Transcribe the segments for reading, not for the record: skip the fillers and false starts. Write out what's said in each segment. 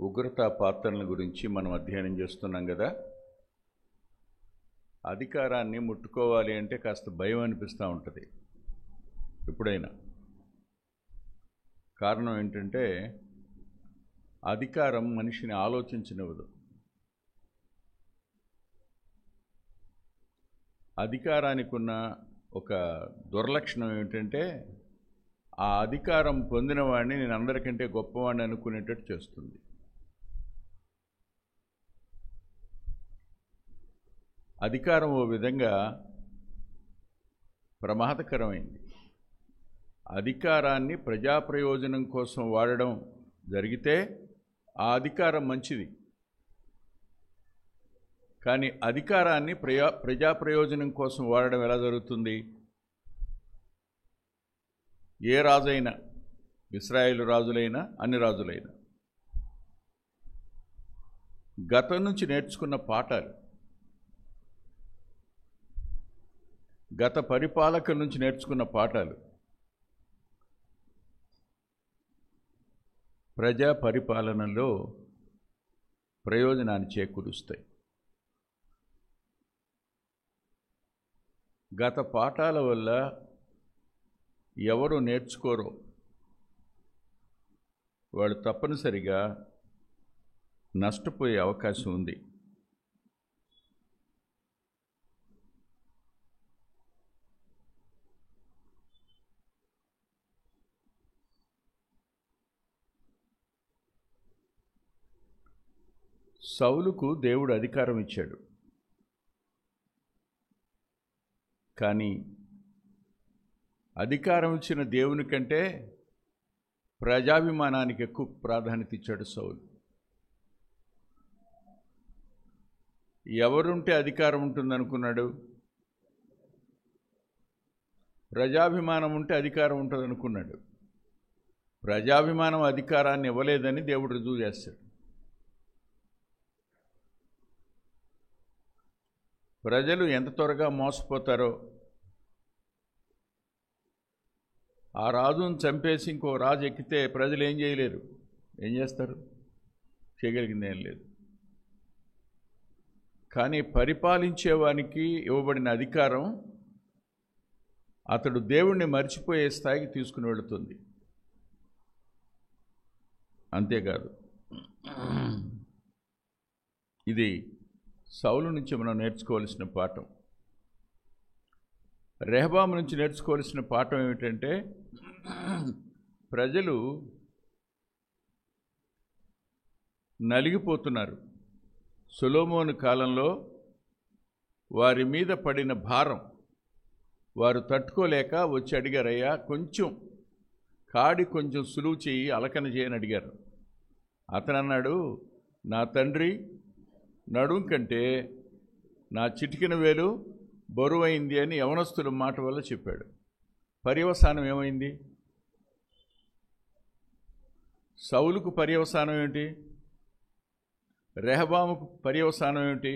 ఉగ్రతా పాత్రల గురించి మనం అధ్యయనం చేస్తున్నాం కదా. అధికారాన్ని ముట్టుకోవాలి అంటే కాస్త భయం అనిపిస్తూ ఉంటుంది ఎప్పుడైనా. కారణం ఏంటంటే అధికారం మనిషిని ఆలోచించనివ్వదు. అధికారానికి ఉన్న ఒక దుర్లక్షణం ఏమిటంటే ఆ అధికారం పొందిన వాడిని నేను అందరికంటే గొప్పవాడిని అనుకునేటట్టు చేస్తుంది. అధికారం ఓ విధంగా ప్రమాదకరమైంది. అధికారాన్ని ప్రజాప్రయోజనం కోసం వాడడం జరిగితే ఆ అధికారం మంచిది. కానీ అధికారాన్ని ప్రజాప్రయోజనం కోసం వాడడం ఎలా జరుగుతుంది? ఏ రాజైనా, ఇశ్రాయేలు రాజులైనా అన్ని రాజులైనా గతం నుంచి నేర్చుకున్న పాఠాలు, గత పరిపాలకుల నుంచి నేర్చుకున్న పాఠాలు ప్రజా పరిపాలనలో ప్రయోజనాన్ని చేకూరుస్తాయి. గత పాఠాల వల్ల ఎవరు నేర్చుకోరో వాళ్ళు తప్పనిసరిగా నష్టపోయే అవకాశం ఉంది. సౌలుకు దేవుడు అధికారం ఇచ్చాడు, కానీ అధికారం ఇచ్చిన దేవుని కంటే ప్రజాభిమానానికి ఎక్కువ ప్రాధాన్యత ఇచ్చాడు సౌలు. ఎవరుంటే అధికారం ఉంటుందనుకున్నాడు? ప్రజాభిమానం ఉంటే అధికారం ఉంటుంది అనుకున్నాడు. ప్రజాభిమానం అధికారాన్ని ఇవ్వలేదని దేవుడు రుజువు చేస్తాడు. ప్రజలు ఎంత త్వరగా మోసపోతారో, ఆ రాజును చంపేసి ఇంకో రాజు ఎక్కితే ప్రజలు ఏం చేయలేరు. ఏం చేస్తారు? చేయగలిగింది ఏం లేదు. కానీ పరిపాలించేవానికి ఇవ్వబడిన అధికారం అతడు దేవుణ్ణి మర్చిపోయే స్థాయికి తీసుకుని వెళుతుంది. అంతేకాదు, ఇది సౌలు నుంచి మనం నేర్చుకోవాల్సిన పాఠం. రెహబాము నుంచి నేర్చుకోవాల్సిన పాఠం ఏమిటంటే ప్రజలు నలిగిపోతున్నారు. సొలొమోను కాలంలో వారి మీద పడిన భారం వారు తట్టుకోలేక వచ్చి అడిగారయ్యా, కొంచెం సులువు చేయి, అలకన చేయని అడిగారు. అతను అన్నాడు, నా తండ్రి నడుం కంటే నా చిటికిన వేలు బరువైంది అని యవనస్తుల మాట వల్ల చెప్పాడు. పర్యవసానం ఏమైంది? సౌలుకు పర్యవసానం ఏమిటి? రెహబాముకు పర్యవసానం ఏమిటి?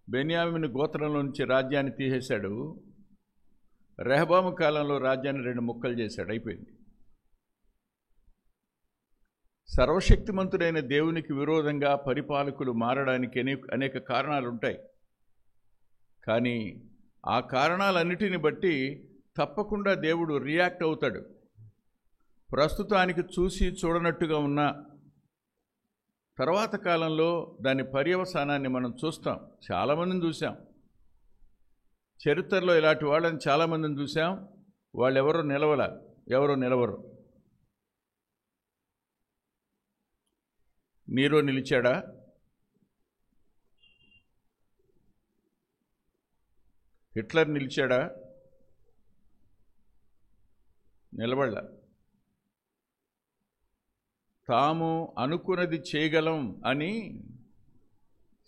బెన్యామీను గోత్రంలో నుంచి రాజ్యాన్ని తీసేశాడు. రెహబాము కాలంలో రాజ్యాన్ని 2 ముక్కలు చేశాడు, అయిపోయింది. సర్వశక్తిమంతుడైన దేవునికి విరోధంగా పరిపాలకులు మారడానికి అనేక కారణాలు ఉంటాయి. కానీ ఆ కారణాలన్నిటిని బట్టి తప్పకుండా దేవుడు రియాక్ట్ అవుతాడు. ప్రస్తుతానికి చూసి చూడనట్టుగా ఉన్న తర్వాత కాలంలో దాని పర్యవసానాన్ని మనం చూస్తాం. చాలామందిని చూసాం చరిత్రలో, ఇలాంటి వాళ్ళని చాలామందిని చూసాం. వాళ్ళు ఎవరో నిలవరు. నీరో నిలిచాడా? హిట్లర్ నిలిచాడా? నిలబడలా. తాము అనుకున్నది చేయగలం అని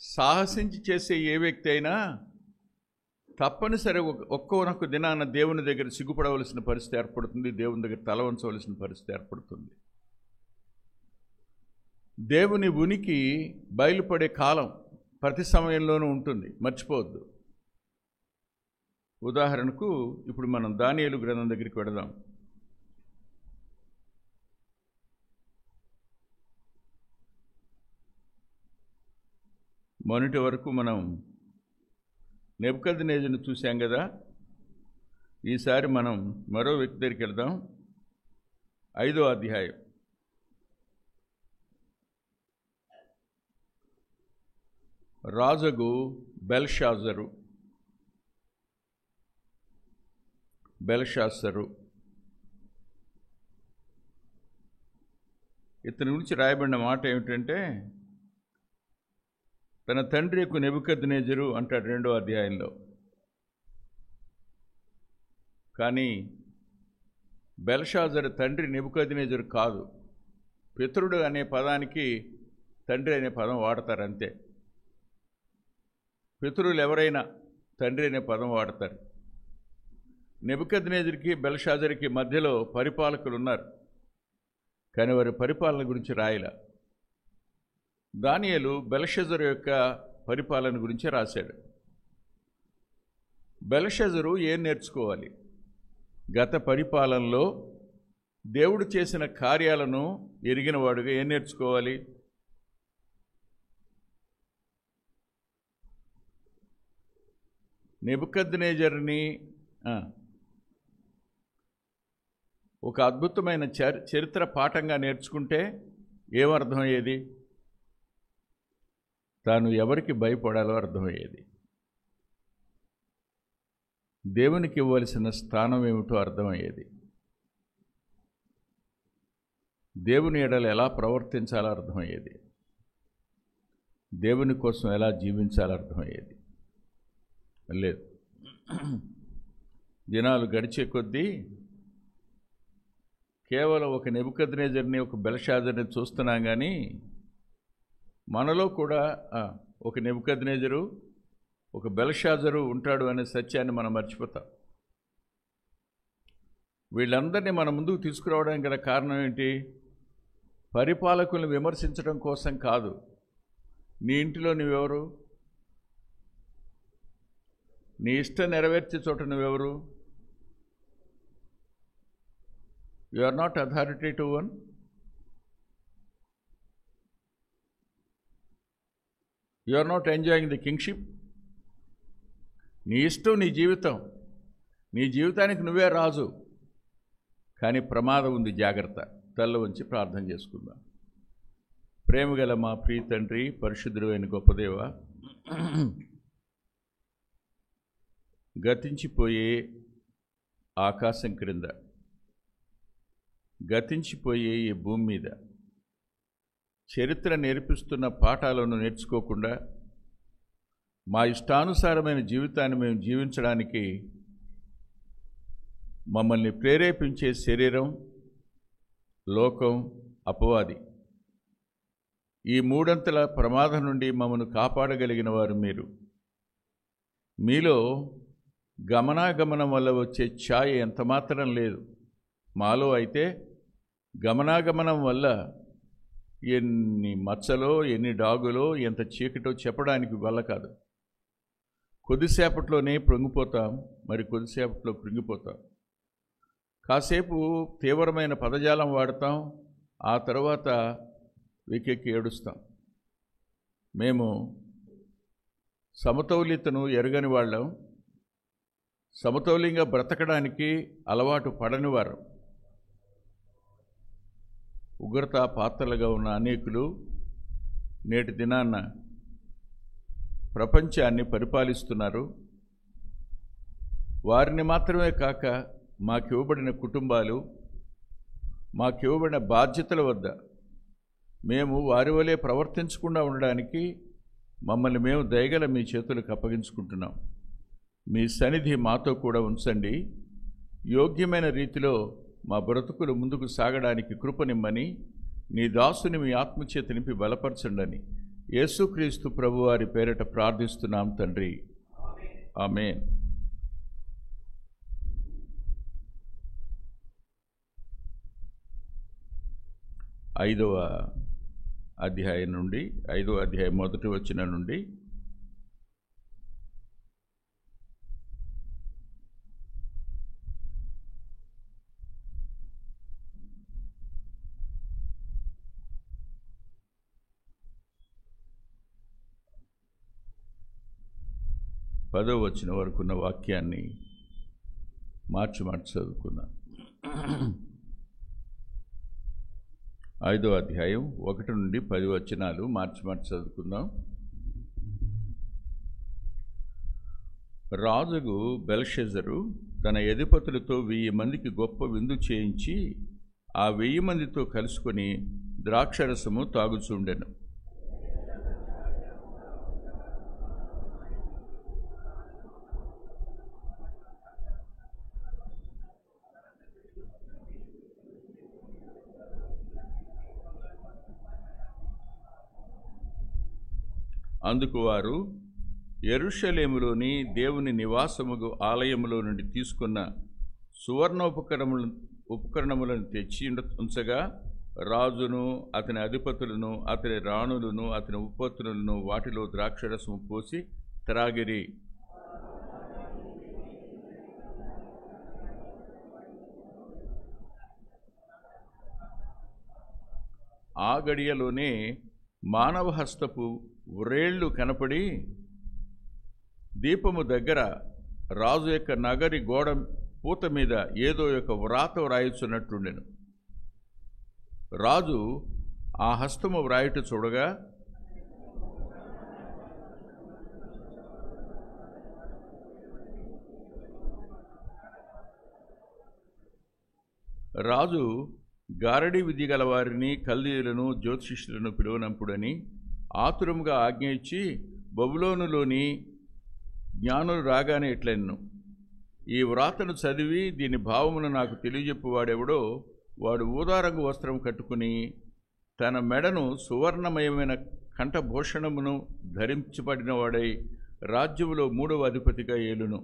సాహసించి చేసే ఏ వ్యక్తి అయినా తప్పనిసరి ఒక్కొక్క దినాన దేవుని దగ్గర సిగ్గుపడవలసిన పరిస్థితి ఏర్పడుతుంది, దేవుని దగ్గర తల వంచవలసిన పరిస్థితి ఏర్పడుతుంది. దేవుని ఉనికి బయలుపడే కాలం ప్రతి సమయంలోనూ ఉంటుంది, మర్చిపోవద్దు. ఉదాహరణకు ఇప్పుడు మనం దానియేలు గ్రంథం దగ్గరికి వెళదాం. మొన్నటి వరకు మనం నెబుకద్నెజరుని చూసాం కదా. ఈసారి మనం మరో వ్యక్తి దగ్గరికి వెళ్దాం. 5వ అధ్యాయం. రాజుగు బెల్షాజరు. ఇతని గురించి రాయబడిన మాట ఏమిటంటే, తన తండ్రి యొక్క నెబుకద్నెజరు అంటాడు 2వ అధ్యాయంలో. కానీ బెల్షాజరు తండ్రి నెబుకద్నెజరు కాదు. పితరుడు అనే పదానికి తండ్రి అనే పదం వాడతారు అంతే. పితరులు ఎవరైనా తండ్రి అనే పదం వాడతారు. నెబుకద్నెజరుకి బెల్షాజరుకి మధ్యలో పరిపాలకులు ఉన్నారు, కానీ వారి పరిపాలన గురించి రాయల. దానియేలు బెల్షాజరు యొక్క పరిపాలన గురించి రాశాడు. బెల్షాజరు ఏం నేర్చుకోవాలి? గత పరిపాలనలో దేవుడు చేసిన కార్యాలను ఎరిగినవాడుగా ఏం నేర్చుకోవాలి? నెబుకద్నెజరుని ఒక అద్భుతమైన చరిత్ర పాఠంగా నేర్చుకుంటే ఏమర్థమయ్యేది? తాను ఎవరికి భయపడాలో అర్థమయ్యేది. దేవునికి ఇవ్వవలసిన స్థానం ఏమిటో అర్థమయ్యేది. దేవుని ఎడల ఎలా ప్రవర్తించాలో అర్థమయ్యేది. దేవుని కోసం ఎలా జీవించాలో అర్థమయ్యేది. లేదు, దినాలు గడిచే కొద్దీ కేవలం ఒక నెబుకద్నెజరుని, ఒక బెల్షాజరుని చూస్తున్నాం, కానీ మనలో కూడా ఒక నెబుకద్నెజరు, ఒక బెల్షాజరు ఉంటాడు అనే సత్యాన్ని మనం మర్చిపోతాం. వీళ్ళందరినీ మన ముందుకు తీసుకురావడానికి గల కారణం ఏంటి? పరిపాలకులను విమర్శించడం కోసం కాదు. నీ ఇంటిలో నువ్వెవరు? నీ ఇష్టం నెరవేర్చే చోట నువ్వెవరు? You are not authority to one. You are not enjoying the kingship. నీ ఇష్టం, నీ జీవితం, నీ జీవితానికి నువ్వే రాజు. కానీ ప్రమాదం ఉంది, జాగ్రత్త. తల్ల వంచి ప్రార్థన చేసుకుందాం. ప్రేమగల మా ప్రియ తండ్రి, పరిశుద్ధుడైన గొప్ప దేవ, గతించిపోయే ఆకాశం క్రింద, గతించిపోయే ఈ భూమి మీద చరిత్ర నేర్పిస్తున్న పాఠాలను నేర్చుకోకుండా మా ఇష్టానుసారమైన జీవితాన్ని మేము జీవించడానికి మమ్మల్ని ప్రేరేపించే శరీరం, లోకం, అపవాది, ఈ మూడంతల ప్రమాదం నుండి మమ్మల్ని కాపాడగలిగిన వారు మీరు. మీలో గమనాగమనం వల్ల వచ్చే ఛాయ ఎంతమాత్రం లేదు. మాలో అయితే గమనాగమనం వల్ల ఎన్ని మచ్చలో, ఎన్ని డాగులో, ఎంత చీకటో చెప్పడానికి వల్ల కాదు. కొద్దిసేపట్లోనే పొంగిపోతాం, మరి కొద్దిసేపట్లో కృంగిపోతాం. కాసేపు తీవ్రమైన పదజాలం వాడతాం, ఆ తర్వాత వెకెక్కి ఏడుస్తాం. మేము సమతౌల్యతను ఎరగని వాళ్ళం, సమతౌల్యంగా బ్రతకడానికి అలవాటు పడనివారు. ఉగ్రత పాత్రలుగా ఉన్న అనేకులు నేటి దినాన్న ప్రపంచాన్ని పరిపాలిస్తున్నారు. వారిని మాత్రమే కాక మాకు ఇవ్వబడిన కుటుంబాలు, మాకు ఇవ్వబడిన బాధ్యతల వద్ద మేము వారి వలె ప్రవర్తించకుండా ఉండడానికి మమ్మల్ని మేము దయగల మీ చేతులకు అప్పగించుకుంటున్నాం. మీ సన్నిధి మాతో కూడా ఉంచండి. యోగ్యమైన రీతిలో మా బ్రతుకులు ముందుకు సాగడానికి కృపనిమ్మని నీ దాసుని మీ ఆత్మచేత నింపి బలపరచండి. యేసుక్రీస్తు ప్రభువారి పేరిట ప్రార్థిస్తున్నాం తండ్రి, ఆమేన్. ఐదవ అధ్యాయం నుండి, 5వ అధ్యాయం మొదటి వచనం నుండి 10వ వచనం వరకున్న వాక్యాన్ని మార్చి చదువుకుందాం. 5వ అధ్యాయం 1 నుండి 10 వచనాలు మార్చి చదువుకుందాం. రాజుకు బెల్షెజరు తన అధిపతులతో 1000 మందికి గొప్ప విందు చేయించి ఆ 1000 మందితో కలుసుకొని ద్రాక్షరసము తాగుచుండెను. అందుకు వారు యెరూషలేములోని దేవుని నివాసముగు ఆలయములో నుండి తీసుకున్న సువర్ణ ఉపకరణములను తెచ్చి ఉంచగా రాజును అతని అధిపతులను అతని రాణులను అతని ఉపపత్తులను వాటిలో ద్రాక్షరసము పోసి త్రాగిరి. ఆ గడియలోనే మానవ హస్తపు వ్రేళ్లు కనపడి దీపము దగ్గర రాజు యొక్క నగరి గోడ పూత మీద ఏదో యొక్క వ్రాత వ్రాయుచున్నట్టుండెను. రాజు ఆ హస్తము వ్రాయుట చూడగా రాజు గారడి విధి గల వారిని కల్దీయులను జ్యోతిషులను పిలువనంపుడని ఆతురముగా ఆజ్ఞ ఇచ్చి బబులోనులోని జ్ఞానులు రాగానే ఇట్లెన్ను, ఈ వ్రాతను చదివి దీని భావమును నాకు తెలియజెప్పువాడెవడో వాడు ఊదారంగు వస్త్రం కట్టుకుని తన మెడను సువర్ణమయమైన కంఠభూషణమును ధరించబడిన వాడై రాజ్యములో 3వ అధిపతిగా ఏలును.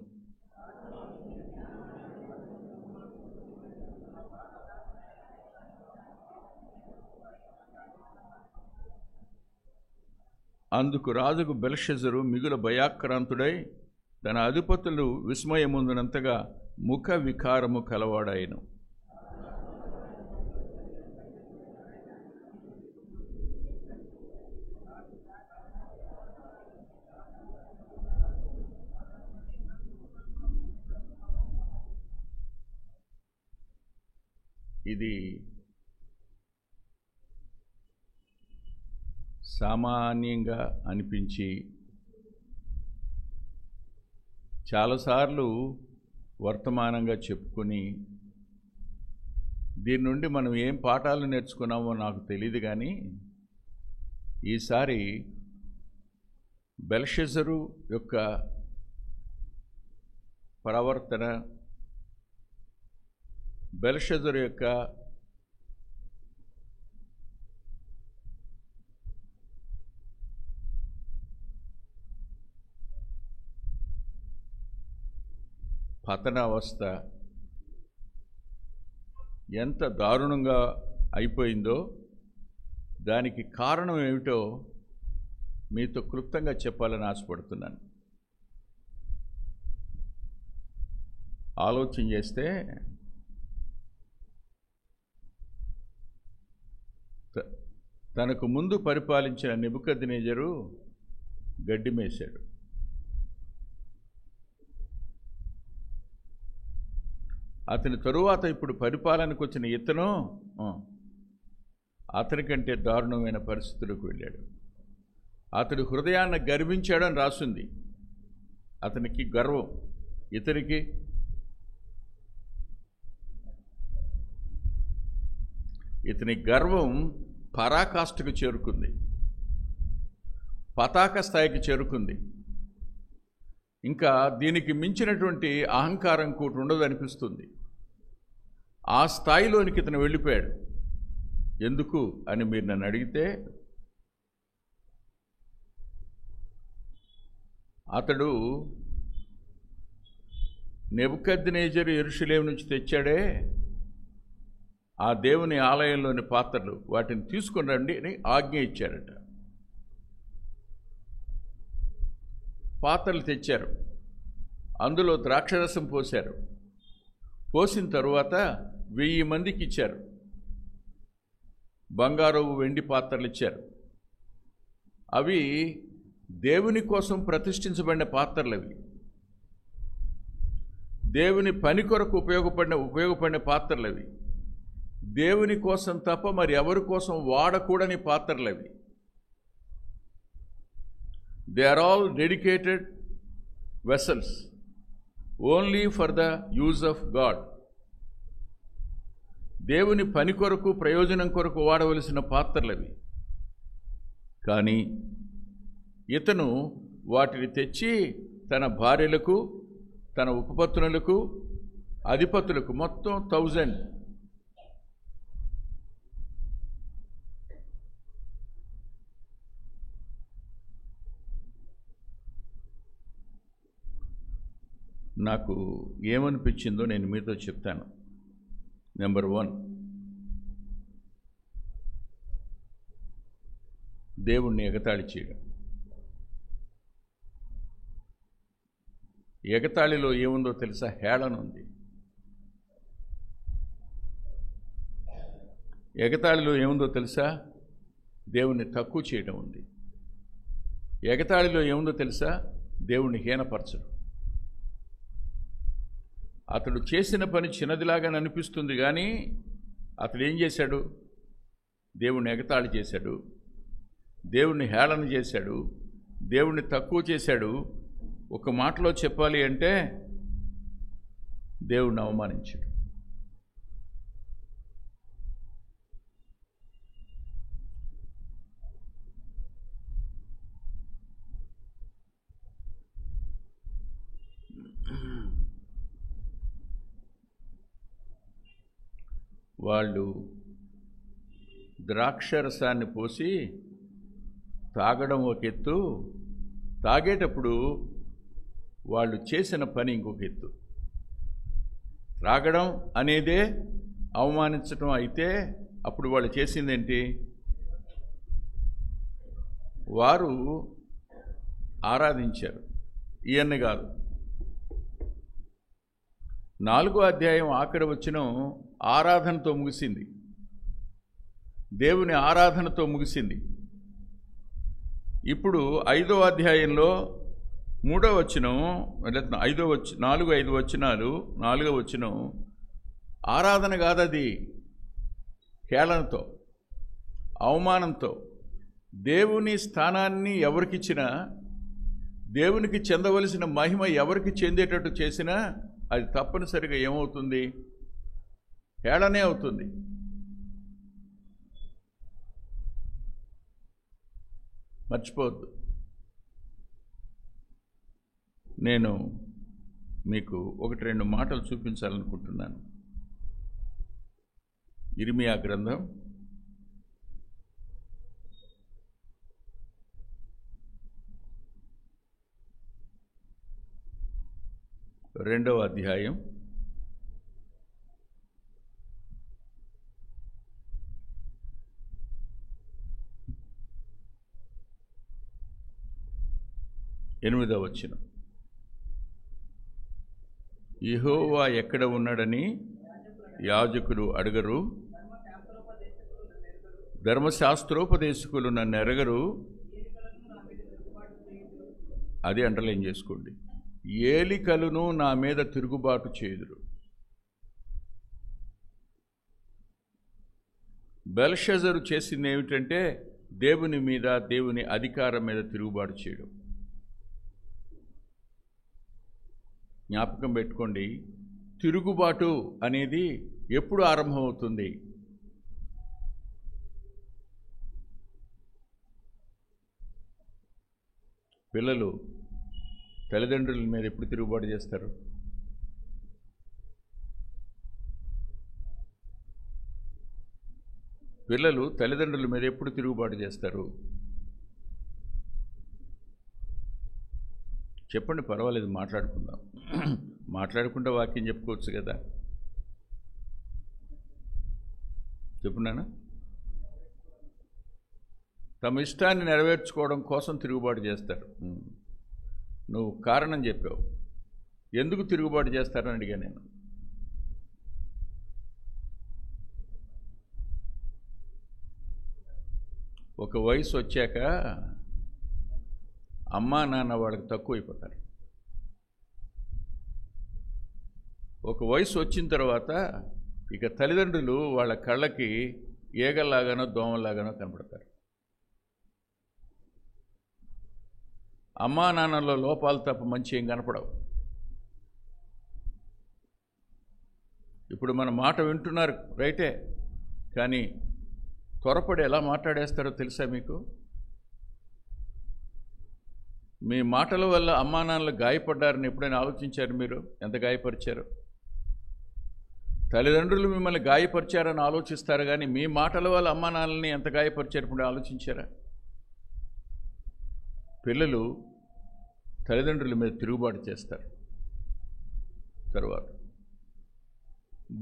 అందుకు రాజుకు బెల్షెజరు మిగుల భయాక్రాంతుడై తన అధిపతులు విస్మయముందునంతగా ముఖ వికారము కలవాడాయను. ఇది సామాన్యంగా అనిపించి చాలాసార్లు వర్తమానంగా చెప్పుకొని దీని నుండి మనం ఏం పాఠాలు నేర్చుకున్నామో నాకు తెలియదు. కానీ ఈసారి బెల్షెజరు యొక్క ప్రవర్తన, బెల్షెజరు యొక్క పతనావస్థ ఎంత దారుణంగా అయిపోయిందో దానికి కారణం ఏమిటో మీతో క్లుప్తంగా చెప్పాలని ఆశపడుతున్నాను. ఆలోచన చేస్తే తనకు ముందు పరిపాలించిన నెబుకద్నెజరు గడ్డి మేశాడు. అతని తరువాత ఇప్పుడు పరిపాలనకు వచ్చిన ఇతను అతనికంటే దారుణమైన పరిస్థితులకు వెళ్ళాడు. అతడు హృదయాన్ని గర్వించాడని రాసింది. అతనికి గర్వం, ఇతనికి ఇతని గర్వం పరాకాష్ఠకు చేరుకుంది, పతాక స్థాయికి చేరుకుంది. ఇంకా దీనికి మించినటువంటి అహంకారం కూడా ఉండదు అనిపిస్తుంది. ఆ స్థాయిలోనికి ఇతను వెళ్ళిపోయాడు. ఎందుకు అని మీరు నన్ను అడిగితే, అతడు నెబుకద్నెజరు యెరూషలేము నుంచి తెచ్చాడే ఆ దేవుని ఆలయంలోని పాత్రలు, వాటిని తీసుకుని రండి అని ఆజ్ఞ ఇచ్చారట. పాత్రలు తెచ్చారు, అందులో ద్రాక్షరసం పోశారు. పోసిన తరువాత 1000 మందికి ఇచ్చారు. బంగారు వెండి పాత్రలు ఇచ్చారు. అవి దేవుని కోసం ప్రతిష్ఠించబడిన పాత్రలు. అవి దేవుని పని కొరకు ఉపయోగపడిన పాత్రలు అవి. దేవుని కోసం తప్ప మరి ఎవరి కోసం వాడకూడని పాత్రలు అవి. They are all dedicated vessels only for the use of God. దేవుని పని కొరకు ప్రయోజనం కొరకు వాడవలసిన పాత్రలు అవి. కానీ ఇతను వాటిని తెచ్చి తన భార్యలకు, తన ఉపపత్నులకు, అధిపతులకు మొత్తం 1000 నాకు ఏమనిపించిందో నేను మీతో చెప్తాను. నెంబర్ 1, దేవుణ్ణి ఎగతాళి చేయడం. ఎగతాళిలో ఏముందో తెలుసా? హేళన ఉంది. ఎగతాళిలో ఏముందో తెలుసా? దేవుణ్ణి తక్కువ చేయడం ఉంది. ఎగతాళిలో ఏముందో తెలుసా? దేవుణ్ణి హీనపరచడం. అతడు చేసిన పని చిన్నదిలాగా అనిపిస్తుంది, కానీ అతడు ఏం చేశాడు? దేవుణ్ణి ఎగతాళి చేశాడు, దేవుణ్ణి హేళన చేశాడు, దేవుణ్ణి తక్కువ చేశాడు. ఒక మాటలో చెప్పాలి అంటే దేవుణ్ణి అవమానించాడు. వాళ్ళు ద్రాక్షరసాన్ని పోసి తాగడం ఒక ఎత్తు, తాగేటప్పుడు వాళ్ళు చేసిన పని ఇంకొక ఎత్తు. త్రాగడం అనేదే అవమానించడం అయితే అప్పుడు వాళ్ళు చేసిందేంటి? వారు ఆరాధించారు. ఇవన్నీ కాదు. 4వ అధ్యాయం ఆఖరి వచనం ఆరాధనతో ముగిసింది. దేవుని ఆరాధనతో ముగిసింది. ఇప్పుడు 5వ అధ్యాయంలో 3వ వచనం, 4-5 వచనాలు, 4వ వచనం ఆరాధన కాదది, హేళనతో, అవమానంతో. దేవుని స్థానాన్ని ఎవరికిచ్చినా, దేవునికి చెందవలసిన మహిమ ఎవరికి చెందేటట్టు చేసినా అది తప్పనిసరిగా ఏమవుతుంది? హేళనే అవుతుంది. మర్చిపోవద్దు. నేను మీకు 1-2 మాటలు చూపించాలనుకుంటున్నాను. ఇర్మియా గ్రంథం 2వ అధ్యాయం 8వ వచనం. యెహోవా ఎక్కడ ఉన్నాడని యాజకులు అడగరు, ధర్మశాస్త్రోపదేశకులు నన్ను ఎరగరు. అది అండర్లైన్ చేసుకోండి. ఏలికలను నా మీద తిరుగుబాటు చేయుదురు. బెల్షజరు చేసింది ఏమిటంటే దేవుని మీద, దేవుని అధికారం మీద తిరుగుబాటు చేయడం. జ్ఞాపకం పెట్టుకోండి, తిరుగుబాటు అనేది ఎప్పుడు ఆరంభమవుతుంది? పిల్లలు తల్లిదండ్రుల మీద ఎప్పుడు తిరుగుబాటు చేస్తారు? పిల్లలు తల్లిదండ్రుల మీద ఎప్పుడు తిరుగుబాటు చేస్తారు? చెప్పండి, పర్వాలేదు, మాట్లాడుకుందాం. మాట్లాడుకుంటే వాక్యం చెప్పుకోవచ్చు కదా. చెప్పున్నానా? తమ ఇష్టాన్ని నెరవేర్చుకోవడం కోసం తిరుగుబాటు చేస్తారు. నువ్వు కారణం చెప్పావు. ఎందుకు తిరుగుబాటు చేస్తారని అడిగా నేను. ఒక వయసు వచ్చాక అమ్మా నాన్న వాళ్ళకి తక్కువైపోతారు. ఒక వయసు వచ్చిన తర్వాత ఇక తల్లిదండ్రులు వాళ్ళ కళ్ళకి ఈగల్లాగానో దోమల్లాగానో కనపడతారు. అమ్మా నాన్నలో లోపాలు తప్ప మంచి ఏం కనపడవు. ఇప్పుడు మన మాట వింటున్నారు రైటే, కానీ త్వరపడి ఎలా మాట్లాడేస్తారో తెలుసా మీకు? మీ మాటల వల్ల అమ్మా నాన్నలు గాయపడ్డారని ఎప్పుడైనా ఆలోచించారు మీరు? ఎంత గాయపరిచారు? తల్లిదండ్రులు మిమ్మల్ని గాయపరిచారని ఆలోచిస్తారు, కానీ మీ మాటల వల్ల అమ్మా నాన్నల్ని ఎంత గాయపరిచారు ఇప్పుడు ఆలోచించారా? పిల్లలు తల్లిదండ్రుల మీద తిరుగుబాటు చేస్తారు. తర్వాత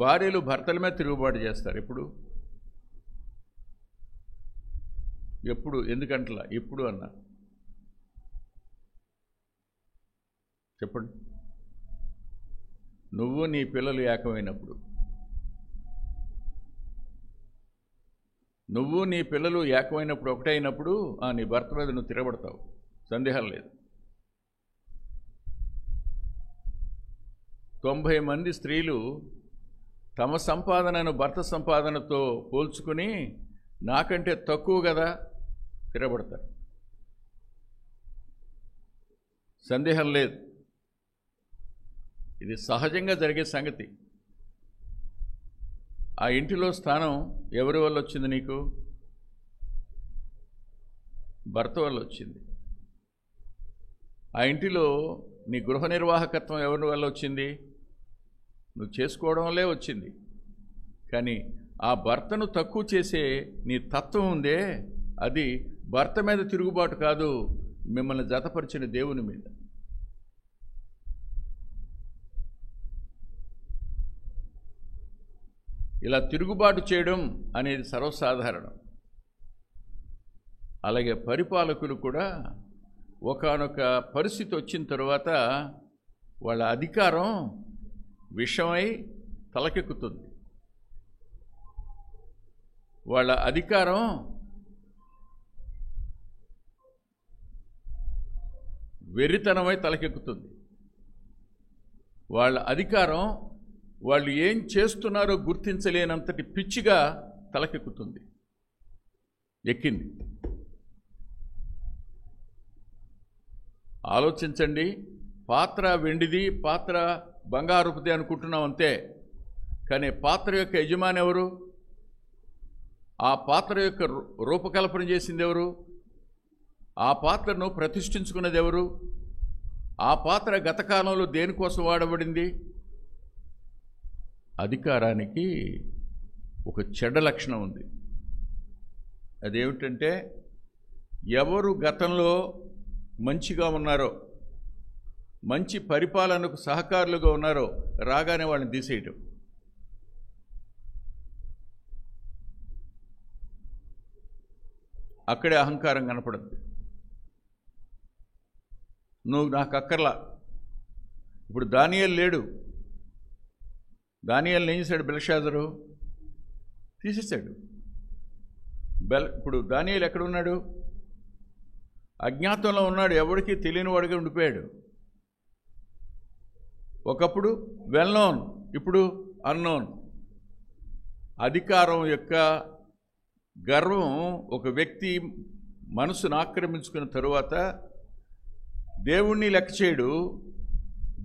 భార్యలు భర్తల మీద తిరుగుబాటు చేస్తారు. ఎప్పుడు ఎందుకంటలా ఎప్పుడు అన్నా చెప్పండి. నువ్వు నీ పిల్లలు ఏకమైనప్పుడు, నువ్వు నీ పిల్లలు ఏకమైనప్పుడు, ఒకటైనప్పుడు నీ భర్త మీద నువ్వు తిరగబడతావు, సందేహం లేదు. 90 మంది స్త్రీలు తమ సంపాదనను భర్త సంపాదనతో పోల్చుకుని నాకంటే తక్కువ కదా తిరగబడతారు, సందేహం లేదు. ఇది సహజంగా జరిగే సంగతి. ఆ ఇంటిలో స్థానం ఎవరి వల్ల వచ్చింది నీకు? భర్త వల్ల వచ్చింది. ఆ ఇంటిలో నీ గృహ నిర్వాహకత్వం ఎవరి వల్ల వచ్చింది? నువ్వు చేసుకోవడం వల్లే వచ్చింది. కానీ ఆ భర్తను తక్కువ చేసే నీ తత్వం ఉందే, అది భర్త మీద తిరుగుబాటు కాదు, మిమ్మల్ని జతపరిచిన దేవుని మీద. ఇలా తిరుగుబాటు చేయడం అనేది సర్వసాధారణం. అలాగే పరిపాలకులు కూడా ఒకానొక పరిస్థితి వచ్చిన తర్వాత వాళ్ళ అధికారం విషమై తలకెక్కుతుంది. వాళ్ళ అధికారం వెర్రితనమై తలకెక్కుతుంది. వాళ్ళ అధికారం వాళ్ళు ఏం చేస్తున్నారో గుర్తించలేనంతటి పిచ్చిగా తలకెక్కుతుంది, ఎక్కింది. ఆలోచించండి. పాత్ర వెండిది, పాత్ర బంగారుపుది అనుకుంటున్నాం అంతే, కానీ పాత్ర యొక్క యజమాని ఎవరు? ఆ పాత్ర యొక్క రూపకల్పన చేసింది ఎవరు? ఆ పాత్రను ప్రతిష్ఠించుకున్నది ఎవరు? ఆ పాత్ర గత కాలంలో దేనికోసం వాడబడింది? అధికారానికి ఒక చెడ్డ లక్షణం ఉంది. అదేమిటంటే, ఎవరు గతంలో మంచిగా ఉన్నారో, మంచి పరిపాలనకు సహకారులుగా ఉన్నారో రాగానే వాళ్ళని తీసేయటం. అక్కడే అహంకారం కనపడుతుంది. నువ్వు నాకు అక్కర్లా. ఇప్పుడు దానియేలు లేడు. దానియేలుని ఏం చేశాడు బెల్షాజరు? తీసేశాడు. ఇప్పుడు దానియేలు ఎక్కడున్నాడు? అజ్ఞాతంలో ఉన్నాడు, ఎవరికి తెలియని వాడిగా ఉండిపోయాడు. ఒకప్పుడు వెల్ నోన్, ఇప్పుడు అన్నోన్. అధికారం యొక్క గర్వం ఒక వ్యక్తి మనసును ఆక్రమించుకున్న తరువాత దేవుణ్ణి లెక్క చేయడు,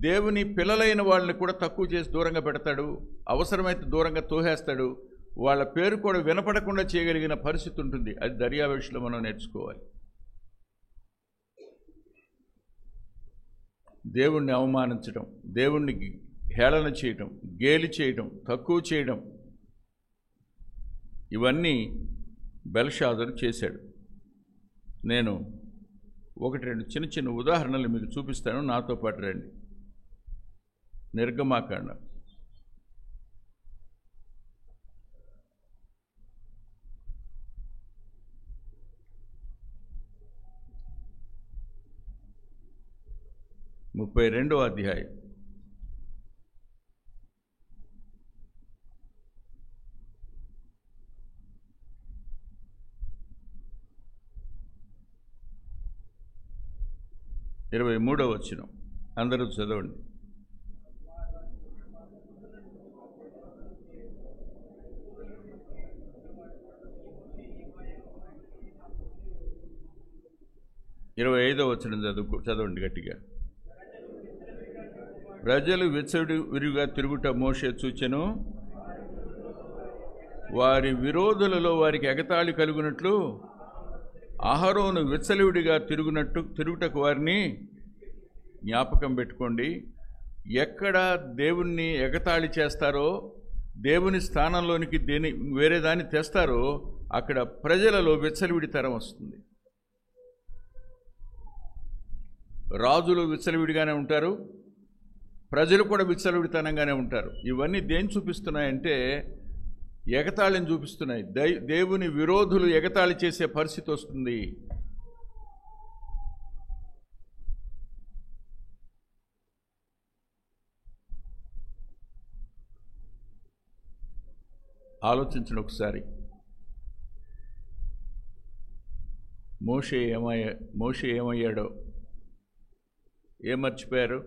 దేవుని పిల్లలైన వాళ్ళని కూడా తక్కువ చేసి దూరంగా పెడతాడు, అవసరమైతే దూరంగా తోహేస్తాడు. వాళ్ళ పేరు కూడా వినపడకుండా చేయగలిగిన పరిస్థితి ఉంటుంది. అది దర్యావేషలో మనం నేర్చుకోవాలి. దేవుణ్ణి అవమానించడం, దేవుణ్ణి హేళన చేయటం, గేలి చేయటం, తక్కువ చేయడం, ఇవన్నీ బెల్షాజరు చేశాడు. నేను 1-2 చిన్న చిన్న ఉదాహరణలు మీకు చూపిస్తాను, నాతో పాటు రండి. నిర్గమాకాండం 32వ అధ్యాయం. ఇరవై 23వ వచనం అందరూ చదవండి. 25వ వచనం చదవండి గట్టిగా. ప్రజలు విచ్చలవిడిగా తిరుగుట మోషే చూచెను. వారి విరోధులలో వారికి ఎగతాళి కలుగునట్లు అహరోను విచ్చలవిడిగా తిరుగుటకు వారిని జ్ఞాపకం పెట్టుకోండి. ఎక్కడ దేవుణ్ణి ఎగతాళి చేస్తారో, దేవుని స్థానంలోనికి వేరే దాన్ని తెస్తారో అక్కడ ప్రజలలో విచ్చలవిడితనం వస్తుంది. రాజులు విచ్చలవిడిగానే ఉంటారు, ప్రజలు కూడా విచ్చలవిడితనంగానే ఉంటారు. ఇవన్నీ దేని చూపిస్తున్నాయంటే ఎగతాళిని చూపిస్తున్నాయి. దేవుని విరోధులు ఎగతాళి చేసే పరిస్థితి వస్తుంది. ఆలోచించండి ఒకసారి. మోషే ఏమయ్యాడో ఏం మర్చిపోయారు?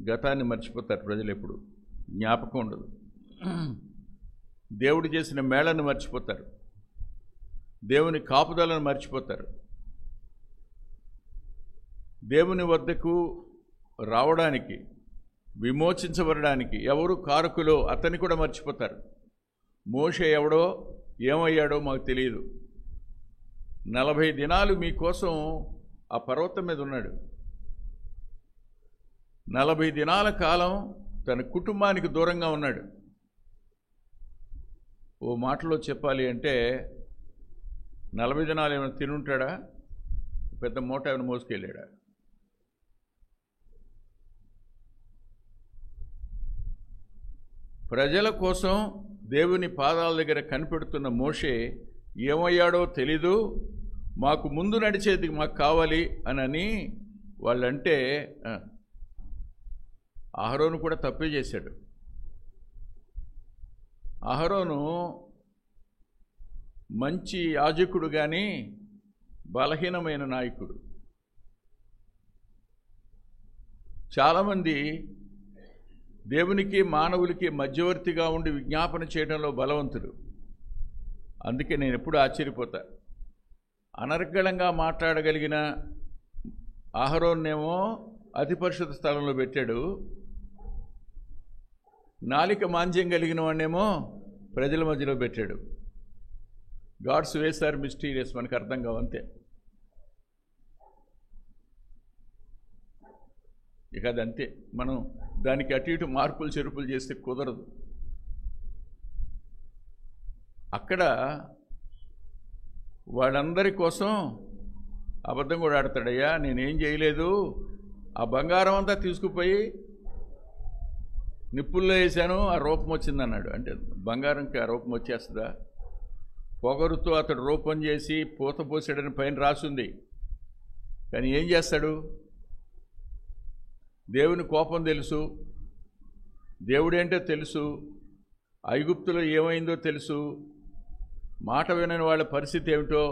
గతాన్ని మర్చిపోతారు ప్రజలు, ఎప్పుడు జ్ఞాపకం ఉండదు. దేవుడు చేసిన మేళను మర్చిపోతారు, దేవుని కాపుదలను మర్చిపోతారు. దేవుని వద్దకు రావడానికి, విమోచించబడడానికి ఎవరు కారకులో అతన్ని కూడా మర్చిపోతారు. మోషే ఎవడో ఏమయ్యాడో మాకు తెలియదు. 40 దినాలు మీకోసం ఆ పర్వతం మీద ఉన్నాడు. 40 దినాల కాలం తన కుటుంబానికి దూరంగా ఉన్నాడు. ఓ మాటలో చెప్పాలి అంటే 40 దినాలు ఏమైనా తినుంటాడా? పెద్ద మూట ఏమైనా మోసుకెళ్ళాడా? ప్రజల కోసం దేవుని పాదాల దగ్గర కనిపెడుతున్న మోషే ఏమయ్యాడో తెలీదు, మాకు ముందు నడిచేది మాకు కావాలి అని వాళ్ళంటే అహరోను కూడా తప్పే చేశాడు. అహరోను మంచి యాజకుడు కానీ బలహీనమైన నాయకుడు. చాలామంది దేవునికి మానవులకి మధ్యవర్తిగా ఉండి విజ్ఞాపన చేయడంలో బలవంతుడు. అందుకే నేను ఎప్పుడు ఆశ్చర్యపోతా. అనర్గళంగా మాట్లాడగలిగిన అహరోన్నేమో అతి పరిశుద్ధ స్థలంలో పెట్టాడు, నాలిక మాంద్యం కలిగిన వాడినేమో ప్రజల మధ్యలో పెట్టాడు. గాడ్స్ వేస్ ఆర్ మిస్టీరియస్, మనకు అర్థం కావంతే. ఇక అదంతే, మనం దానికి అటు ఇటు మార్పులు చెరుపులు చేస్తే కుదరదు. అక్కడ వాళ్ళందరి కోసం అబద్ధం కూడా ఆడతాడయ్యా, నేనేం చేయలేదు, ఆ బంగారం అంతా తీసుకుపోయి నిప్పుల్లో వేసాను, ఆ రూపం వచ్చిందన్నాడు. అంటే బంగారంకి ఆ రూపం వచ్చేస్తుందా? పొగరుతో అతడు రూపం చేసి పూత పోసాడని పైన రాసుంది. కానీ ఏం చేస్తాడు? దేవుని కోపం తెలుసు, దేవుడేంటో తెలుసు, ఐగుప్తులో ఏమైందో తెలుసు, మాట వినని వాళ్ళ పరిస్థితి ఏమిటో,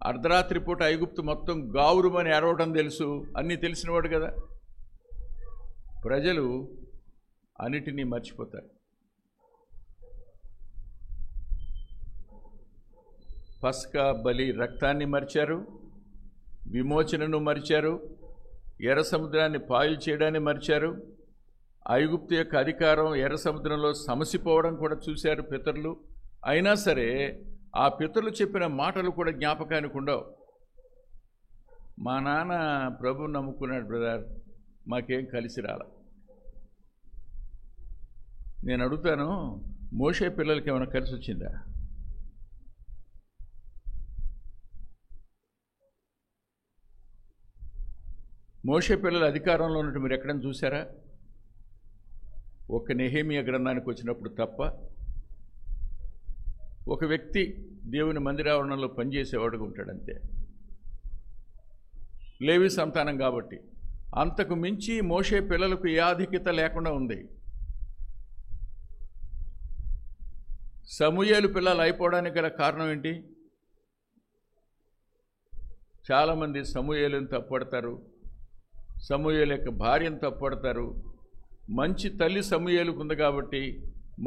అర్ధరాత్రి పూట ఐగుప్తు మొత్తం గావురుమని ఏడవటం తెలుసు, అన్నీ తెలిసినవాడు కదా. ప్రజలు అన్నిటినీ మర్చిపోతారు. పస్కా బలి రక్తాన్ని మర్చారు, విమోచనను మర్చారు, ఎర్ర సముద్రాన్ని పాయలు చేయడాన్ని మర్చారు, ఐగుప్తు యొక్క అధికారం ఎర్ర సముద్రంలో సమసిపోవడం కూడా చూశారు పితరులు. అయినా సరే ఆ పితరులు చెప్పిన మాటలు కూడా జ్ఞాపకానికి ఉండవు. మా నాన్న ప్రభువుని నమ్ముకున్నాడు బ్రదర్, మాకేం కలిసి రాల. నేను అడుగుతాను, మోషే పిల్లలకి ఏమైనా కలిసి వచ్చిందా? మోషే పిల్లలు అధికారంలో ఉన్నట్టు మీరు ఎక్కడైనా చూసారా? ఒక నెహెమియా గ్రంథానికి వచ్చినప్పుడు తప్ప. ఒక వ్యక్తి దేవుని మందిరావరణంలో పనిచేసేవాడుగా ఉంటాడంతే, లేవి సంతానం కాబట్టి. అంతకు మించి మోషే పిల్లలకు ఏ ఆధిక్యత లేకుండా ఉంది. సమూయేలు పిల్లలు అయిపోవడానికి గల కారణం ఏంటి? చాలామంది సమూయేలుని తప్పుపడతారు, సమూయేలు యొక్క భార్యను తప్పుపడతారు. మంచి తల్లి సమూయేలుకు ఉంది కాబట్టి,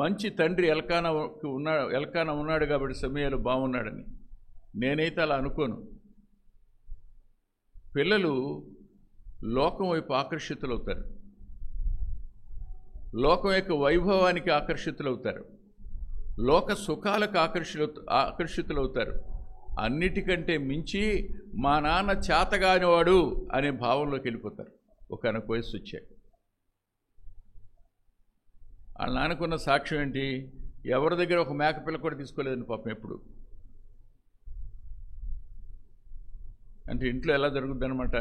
మంచి తండ్రి ఎల్కానా ఉన్నాడు కాబట్టి సమూయేలు బాగున్నాడని. నేనైతే అలా అనుకోను. పిల్లలు లోకం వైపు ఆకర్షితులవుతారు, లోకం యొక్క వైభవానికి ఆకర్షితులవుతారు, లోక సుఖాలకు ఆకర్షితులవుతారు. అన్నిటికంటే మించి మా నాన్న చేతగానివాడు అనే భావంలోకి వెళ్ళిపోతారు ఒకనొక వయసు వచ్చాయి. వాళ్ళ నాన్నకున్న సాక్ష్యం ఏంటి? ఎవరి దగ్గర ఒక మేకపిల్ల కూడా తీసుకోలేదని పాపం ఎప్పుడు. అంటే ఇంట్లో ఎలా జరుగుద్ది అనమాట,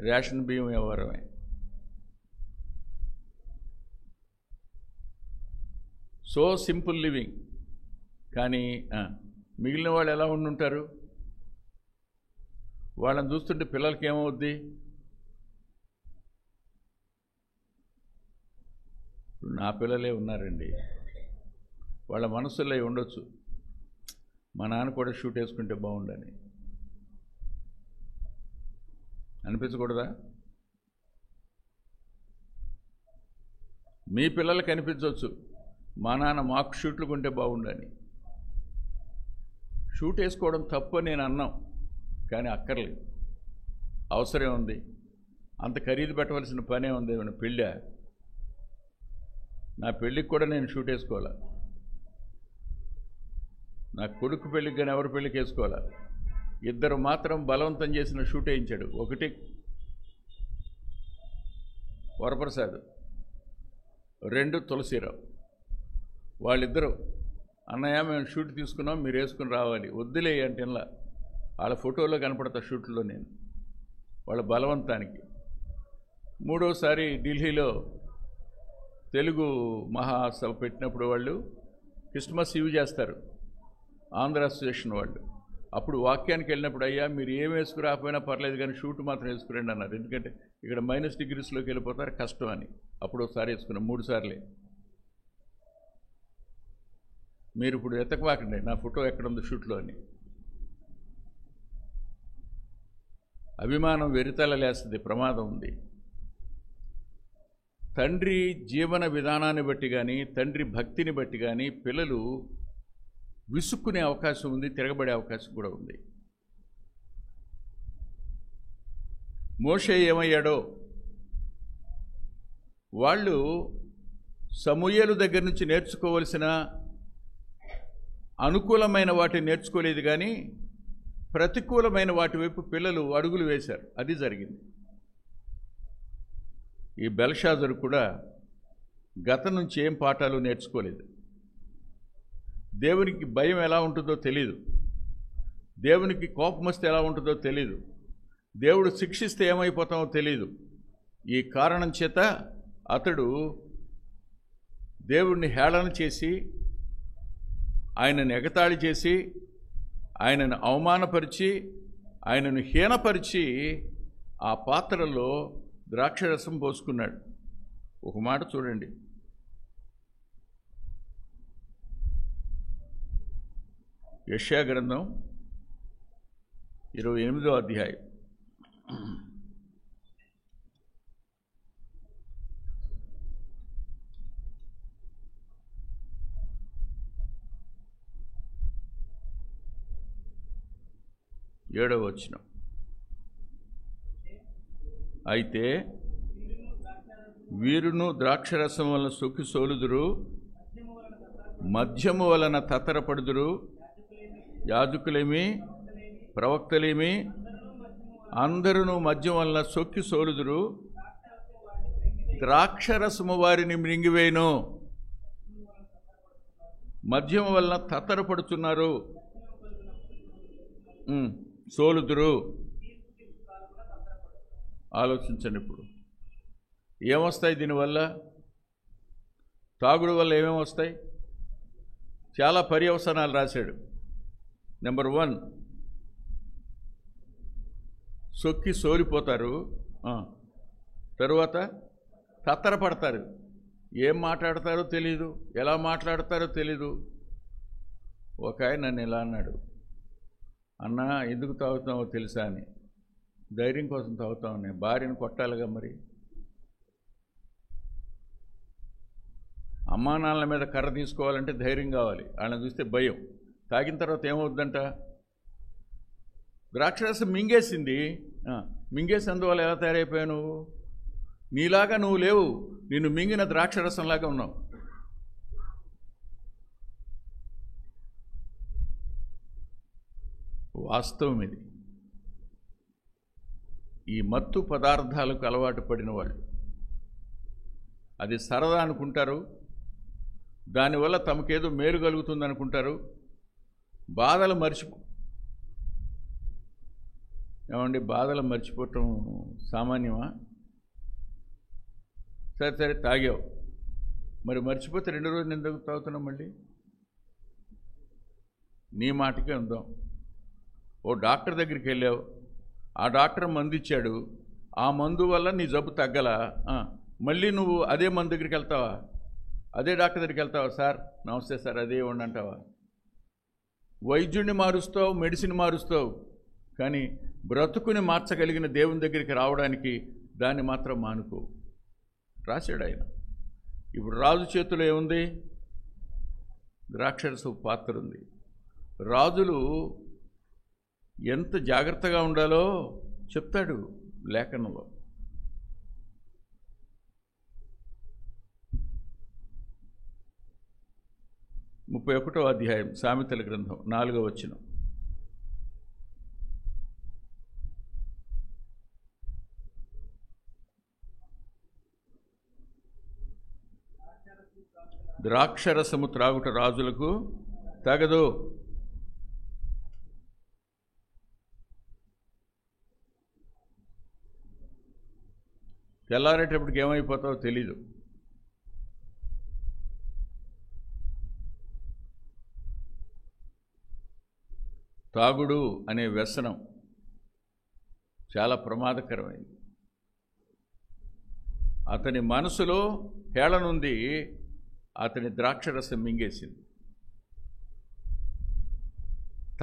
రేషన్ బియ్యం వ్యవహారమే. So simple living. కానీ మిగిలిన వాళ్ళు ఎలా ఉండుంటారు? వాళ్ళని చూస్తుంటే పిల్లలకి ఏమవుద్ది? నా పిల్లలే ఉన్నారండి, వాళ్ళ మనసులో ఉండొచ్చు, మా నాన్న కూడా షూట్ వేసుకుంటే బాగుండని అనిపించకూడదా? మీ పిల్లలకి అనిపించవచ్చు, మా నాన్న మాకు షూట్లు కొంటే బాగుండని. షూట్ వేసుకోవడం తప్పు నేను అన్నాం, కానీ అక్కర్లేదు, అవసరం ఉంది. అంత ఖరీదు పెట్టవలసిన పనే ఉంది. ఏమైనా పెళ్ళా? నా పెళ్ళికి కూడా నేను షూట్ వేసుకోవాలా? నా కొడుకు పెళ్ళికి కానీ ఎవరి పెళ్ళికి వేసుకోవాలా? ఇద్దరు మాత్రం బలవంతం చేసిన షూట్ వేయించాడు. ఒకటి వరప్రసాద్, రెండు తులసిరావు. వాళ్ళిద్దరూ అన్నయ్య మేము షూట్ తీసుకున్నాం, మీరు వేసుకుని రావాలి. వద్దులే అంటే ఇలా వాళ్ళ ఫోటోలో కనపడతా షూట్లో నేను, వాళ్ళ బలవంతానికి. మూడోసారి ఢిల్లీలో తెలుగు మహాసభ పెట్టినప్పుడు వాళ్ళు క్రిస్మస్ ఈవ్ చేస్తారు, ఆంధ్ర అసోసియేషన్ వాళ్ళు. అప్పుడు వాక్యానికి వెళ్ళినప్పుడు, అయ్యా మీరు ఏం వేసుకురాకపోయినా పర్లేదు కానీ షూట్ మాత్రం వేసుకురండి అన్నారు. ఎందుకంటే ఇక్కడ -డిగ్రీస్లోకి వెళ్ళిపోతారు, కష్టం అని. అప్పుడు ఒకసారి వేసుకున్నాం, 3 సార్లే. మీరు ఇప్పుడు ఎత్తకవాకండి నా ఫోటో ఎక్కడుంది షూట్లో అని. అభిమానం వెరితలలేస్తుంది, ప్రమాదం ఉంది. తండ్రి జీవన విధానాన్ని బట్టి కానీ, తండ్రి భక్తిని బట్టి కానీ పిల్లలు విసుక్కునే అవకాశం ఉంది, తిరగబడే అవకాశం కూడా ఉంది. మోషే ఏమయ్యాడో, వాళ్ళు సమూయేలు దగ్గర నుంచి నేర్చుకోవలసిన అనుకూలమైన వాటిని నేర్చుకోలేదు, కానీ ప్రతికూలమైన వాటి వైపు పిల్లలు అడుగులు వేశారు. అది జరిగింది. ఈ బెల్షాజరు కూడా గతం నుంచి ఏం పాఠాలు నేర్చుకోలేదు. దేవునికి భయం ఎలా ఉంటుందో తెలీదు, దేవునికి కోపం వస్తే ఎలా ఉంటుందో తెలీదు, దేవుడు శిక్షిస్తే ఏమైపోతామో తెలీదు. ఈ కారణం చేత అతడు దేవుడిని హేళన చేసి, ఆయనను ఎగతాళి చేసి, ఆయనను అవమానపరిచి, ఆయనను హీనపరిచి ఆ పాత్రలో ద్రాక్షరసం పోసుకున్నాడు. ఒక మాట చూడండి, యెషయా గ్రంథం 28వ అధ్యాయం. ఏడవ వచనం. అయితే వీరును ద్రాక్షరసం వలన సొక్కి సోలుదురు, మద్యము వలన తత్తరపడుదురు, యాజకులేమి ప్రవక్తలేమి అందరూ మద్యం వలన సొక్కి సోలుదురు, ద్రాక్షరసము వారిని మృంగివేయును. మద్యం వలన తత్తరపడుతున్నారు, సోలుదురు. ఆలోచించండి, ఇప్పుడు ఏమొస్తాయి దీనివల్ల? తాగుడు వల్ల ఏమేమి వస్తాయి? చాలా పర్యవసానాలు రాశాడు. నెంబర్ 1, సొక్కి సోలిపోతారు. తరువాత తత్తరపడతారు. ఏం మాట్లాడతారో తెలీదు, ఎలా మాట్లాడతారో తెలీదు. ఒక ఆయన నన్ను ఇలా అన్నాడు, అన్నా ఎందుకు తాగుతావో తెలుసా అని. ధైర్యం కోసం తాగుతామని. భార్యను కొట్టాలిగా మరి. అమ్మా నాన్నల మీద కర్ర తీసుకోవాలంటే ధైర్యం కావాలి, వాళ్ళని చూస్తే భయం. తాగిన తర్వాత ఏమవుద్దంట? ద్రాక్షరసం మింగేసింది. మింగేసి అందువల్ల ఎలా తయారైపోయావు నువ్వు? నీలాగా నువ్వు లేవు, నిన్ను మింగిన ద్రాక్షరసంలాగా ఉన్నావు. వాస్తవం ఇది. ఈ మత్తు పదార్థాలకు అలవాటు పడిన వాళ్ళు అది సరదా అనుకుంటారు, దానివల్ల తమకేదో మేలు కలుగుతుంది అనుకుంటారు. బాధలు ఏమండి, బాధలు మర్చిపోవటం సామాన్యమా? సరే తాగావు, మరి మర్చిపోతే 2 రోజులు ఎందుకు తాగుతున్నావు? మళ్ళీ నీ మాటకే ఉందాం. ఓ డాక్టర్ దగ్గరికి వెళ్ళావు, ఆ డాక్టర్ మందు ఇచ్చాడు, ఆ మందు వల్ల నీ జబ్బు తగ్గలా, మళ్ళీ నువ్వు అదే మందు దగ్గరికి వెళ్తావా? అదే డాక్టర్ దగ్గరికి వెళ్తావా? సార్ నమస్తే సార్, అదే ఇవ్వండి అంటావా? వైద్యుడిని మారుస్తావు, మెడిసిన్ మారుస్తావు, కానీ బ్రతుకుని మార్చగలిగిన దేవుని దగ్గరికి రావడానికి దాన్ని మాత్రం మానుకో. రాశాడు ఆయన. ఇప్పుడు రాజు చేతిలో ఏముంది? ద్రాక్షరసపు పాత్ర ఉంది. రాజులు ఎంత జాగ్రత్తగా ఉండాలో చెప్తాడు లేఖనంలో. ముప్పై 31వ అధ్యాయం సామెతల గ్రంథం 4వ వచనం. ద్రాక్షరసము త్రాగుట రాజులకు తగదు. తెల్లారేటప్పటికి ఏమైపోతావో తెలీదు. తాగుడు అనే వ్యసనం చాలా ప్రమాదకరమైంది. అతని మనసులో హేళనుంది, అతని ద్రాక్షరసం మింగేసింది.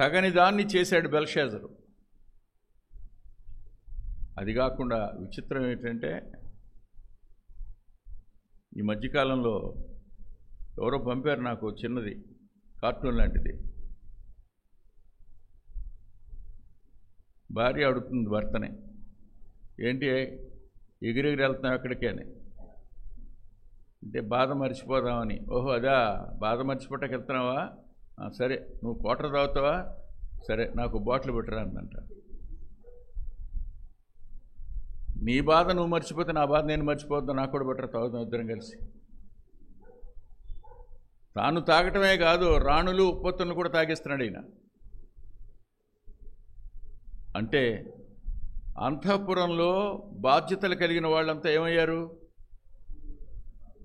తగని దాన్ని చేశాడు బెల్షాజరు. అది కాకుండా విచిత్రం ఏంటంటే, ఈ మధ్యకాలంలో ఎవరో పంపారు నాకు చిన్నది కార్టూన్ లాంటిది. భార్య అడుగుతుంది భర్తనే, ఏంటి ఎగిరెగిరి వెళ్తున్నావు ఎక్కడికి అని. అంటే బాధ మర్చిపోదామని. ఓహో అదా, బాధ మర్చిపోటానికి వెళ్తున్నావా? సరే, నువ్వు క్వార్టర్ తాగుతావా? సరే, నాకు బాటిల్ పెట్టరా అందంట. నీ బాధ నువ్వు మర్చిపోతే నా బాధ నేను మర్చిపోద్దాం, నాకు కూడా బెటర్, తాగుతాం ఇద్దరం కలిసి. తాను తాగటమే కాదు, రాణులు ఉత్పత్తులను కూడా తాగిస్తున్నాడు ఈయన. అంటే అంతఃపురంలో బాధ్యతలు కలిగిన వాళ్ళంతా ఏమయ్యారు?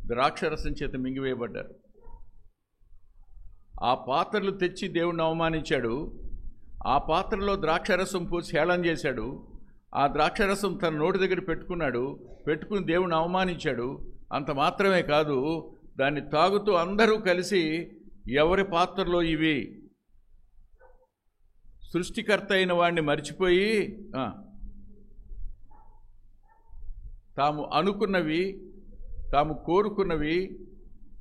ద్రాక్షరసం చేత మింగివేయబడ్డారు. ఆ పాత్రలు తెచ్చి దేవుణ్ణి అవమానించాడు. ఆ పాత్రలో ద్రాక్షరసం పోసి హేళన చేశాడు. ఆ ద్రాక్షరసం తన నోటి దగ్గర పెట్టుకుని దేవుణ్ణి అవమానించాడు. అంత మాత్రమే కాదు, దాన్ని తాగుతూ అందరూ కలిసి ఎవరి పాత్రలో ఇవి, సృష్టికర్త అయిన వాడిని మర్చిపోయి తాము అనుకున్నవి, తాము కోరుకున్నవి,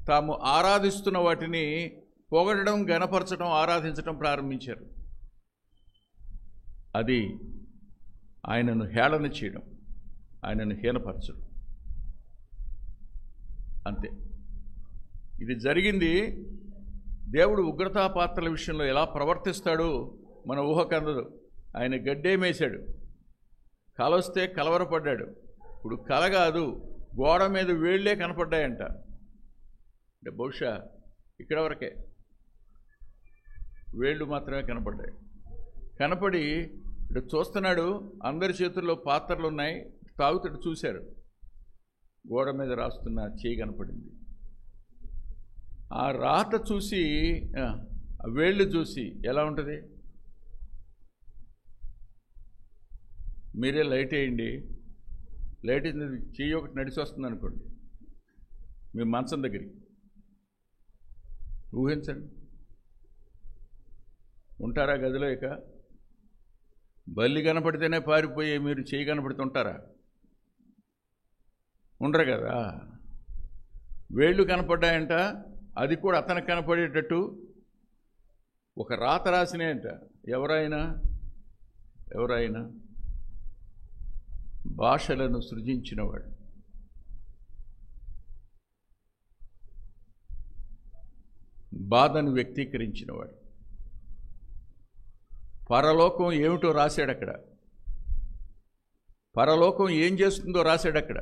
తాము ఆరాధిస్తున్న వాటిని పొగడడం, గణపరచడం, ఆరాధించడం ప్రారంభించారు. అది ఆయనను హేళన చేయడం, ఆయనను హీనపరచడం. అంతే. ఇది జరిగింది. దేవుడు ఉగ్రతాపాత్రల విషయంలో ఎలా ప్రవర్తిస్తాడో మన ఊహకందదు. ఆయన గడ్డేమేశాడు, కలొస్తే కలవరపడ్డాడు. ఇప్పుడు కల కాదు, గోడ మీద వేళ్లే కనపడ్డాయంట. అంటే బహుశా ఇక్కడ వరకే వేళ్ళు మాత్రమే కనపడ్డాయి. కనపడి ఇటు చూస్తున్నాడు, అందరి చేతుల్లో పాత్రలు ఉన్నాయి, తాగుతూ చూశారు. గోడ మీద రాస్తున్న చేయి కనపడింది. ఆ రాత చూసి, ఆ వేళ్ళు చూసి ఎలా ఉంటుంది? మీరే లైట్ వేయండి, లైట్ చెయ్యి ఒకటి నడిచి వస్తుంది అనుకోండి మీ మంచం దగ్గరికి. ఊహించండి, ఉంటారా గదిలో? ఇక బల్లి కనపడితేనే పారిపోయి మీరు చెయ్యి కనపడుతుంటారా? ఉండరు కదా. వేళ్ళు కనపడ్డాయంట, అది కూడా అతనికి కనపడేటట్టు ఒక రాత రాసినాయంట. ఎవరైనా ఎవరైనా భాషలను సృజించినవాడు, బాధను వ్యక్తీకరించినవాడు, పరలోకం ఏమిటో రాశాడు అక్కడ, పరలోకం ఏం చేస్తుందో రాశాడు అక్కడ,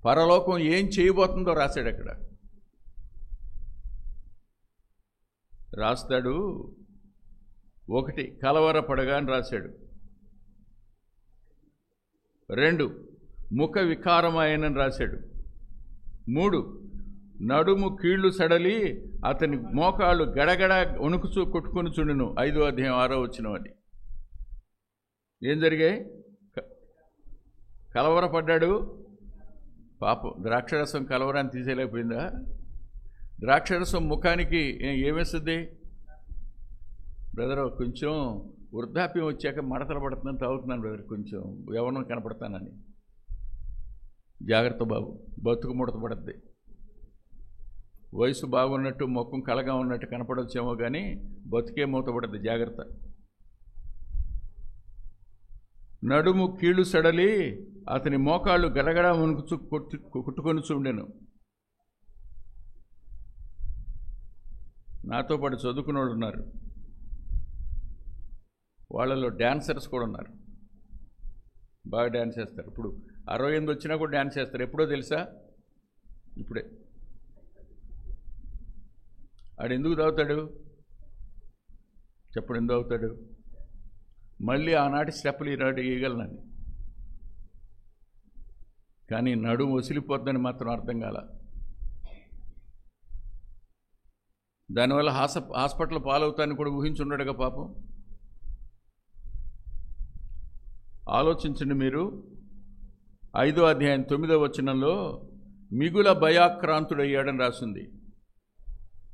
పరలోకం ఏం చేయబోతుందో రాశాడు అక్కడ. రాస్తాడు. 1 కలవరపడగా అని రాశాడు. 2 ముఖ వికారమాయనని రాశాడు. 3 నడుము కీళ్లు సడలి అతని మోకాళ్ళు గడగడ వణుకుచూ కొట్టుకొని చుండును. 5వ అధ్యాయం 6వ వచనం. అది ఏం జరిగాయి? కలవరపడ్డాడు. పాపం ద్రాక్షరసం కలవరాన్ని తీసేయలేకపోయిందా? ద్రాక్షరసం ముఖానికి ఏమేస్తుంది బ్రదర్? కొంచెం వృద్ధాప్యం వచ్చాక మడతలు పడుతుందని తాగుతున్నాను బ్రదర్, కొంచెం యవ్వనం కనపడతానని. జాగ్రత్త బాబు, బతుకు ముడత పడుద్ది. వయసు బాగున్నట్టు ముఖం కలగా ఉన్నట్టు కనపడొచ్చేమో కానీ బతుకే మూతపడుద్ది. జాగ్రత్త. నడుము కీళ్లు సడలి అతని మోకాళ్ళు గడగడ వణుకుచు కొట్టుకొని చూడెను. నాతో పాటు చదువుకున్న వాళ్ళు ఉన్నారు, వాళ్ళలో డ్యాన్సర్స్ కూడా ఉన్నారు, బాగా డ్యాన్స్ చేస్తారు. ఇప్పుడు 68 వచ్చినా కూడా డ్యాన్స్ చేస్తారు. ఎప్పుడో తెలుసా? ఇప్పుడే. ఆడు ఎందుకు తాగుతాడు చెప్పడు? ఎందుకు తాగుతాడు? మళ్ళీ ఆనాటి స్టెప్పులు ఈనాడు వేయగలనని. కానీ నడుము వసిలిపోద్దని మాత్రం అర్థం కాల. దానివల్ల హాస్పిటల్ పాలవుతాన్ని కూడా ఊహించున్నాడుగా పాపం. ఆలోచించండి మీరు. 5వ అధ్యాయం 9వ వచనంలో మిగుల భయాక్రాంతుడయ్యాడని రాసింది.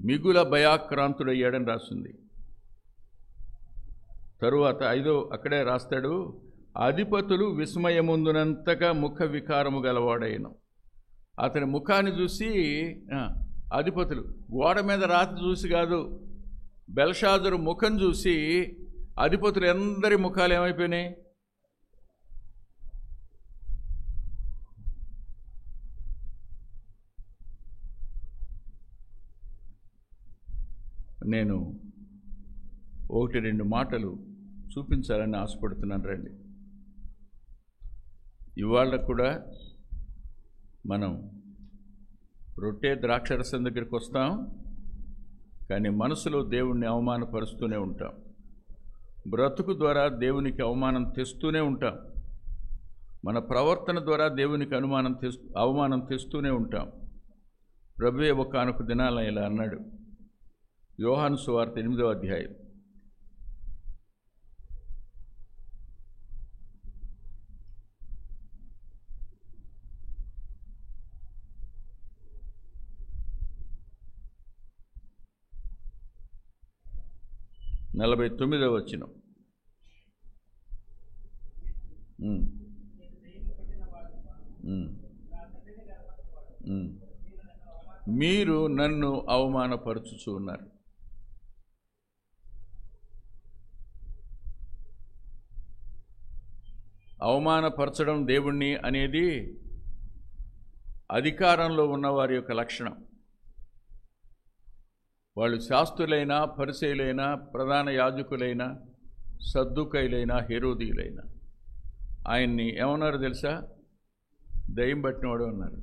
మిగుల భయాక్రాంతుడయ్యాడని రాసింది. తరువాత 5వ అక్కడే రాస్తాడు, అధిపతులు విస్మయముందునంతగా ముఖ వికారము గలవాడైన. అతని ముఖాన్ని చూసి అధిపతులు, గోడ మీద రాతి చూసి కాదు, బెల్షాజరు ముఖం చూసి అధిపతులు అందరి ముఖాలు ఏమైపోయినాయి? నేను 1-2 మాటలు చూపించాలని ఆశపడుతున్నాను. రండి. ఇవాళ కూడా మనం రొట్టె ద్రాక్షరసం దగ్గరికి వస్తాం, కానీ మనసులో దేవుణ్ణి అవమానపరుస్తూనే ఉంటాం. బ్రతుకు ద్వారా దేవునికి అవమానం తెస్తూనే ఉంటాం. మన ప్రవర్తన ద్వారా దేవునికి అవమానం తెస్తూనే ఉంటాం. ప్రభువే ఒకానొక దినాల ఇలా అన్నాడు. యోహాను సువార్త 8వ అధ్యాయం. నలభై 49వ వచనం. మీరు నన్ను అవమానపరచుచు ఉన్నారు. అవమానపరచడం దేవుణ్ణి అనేది అధికారంలో ఉన్నవారి యొక్క లక్షణం. వాళ్ళు శాస్త్రులైనా, పరిసయ్యులైనా, ప్రధాన యాజకులైనా, సద్దుకైలైనా, హెరోదీయులైనా ఆయన్ని ఏమన్నారు తెలుసా? దయ్యం పట్టినవాడు అన్నారు.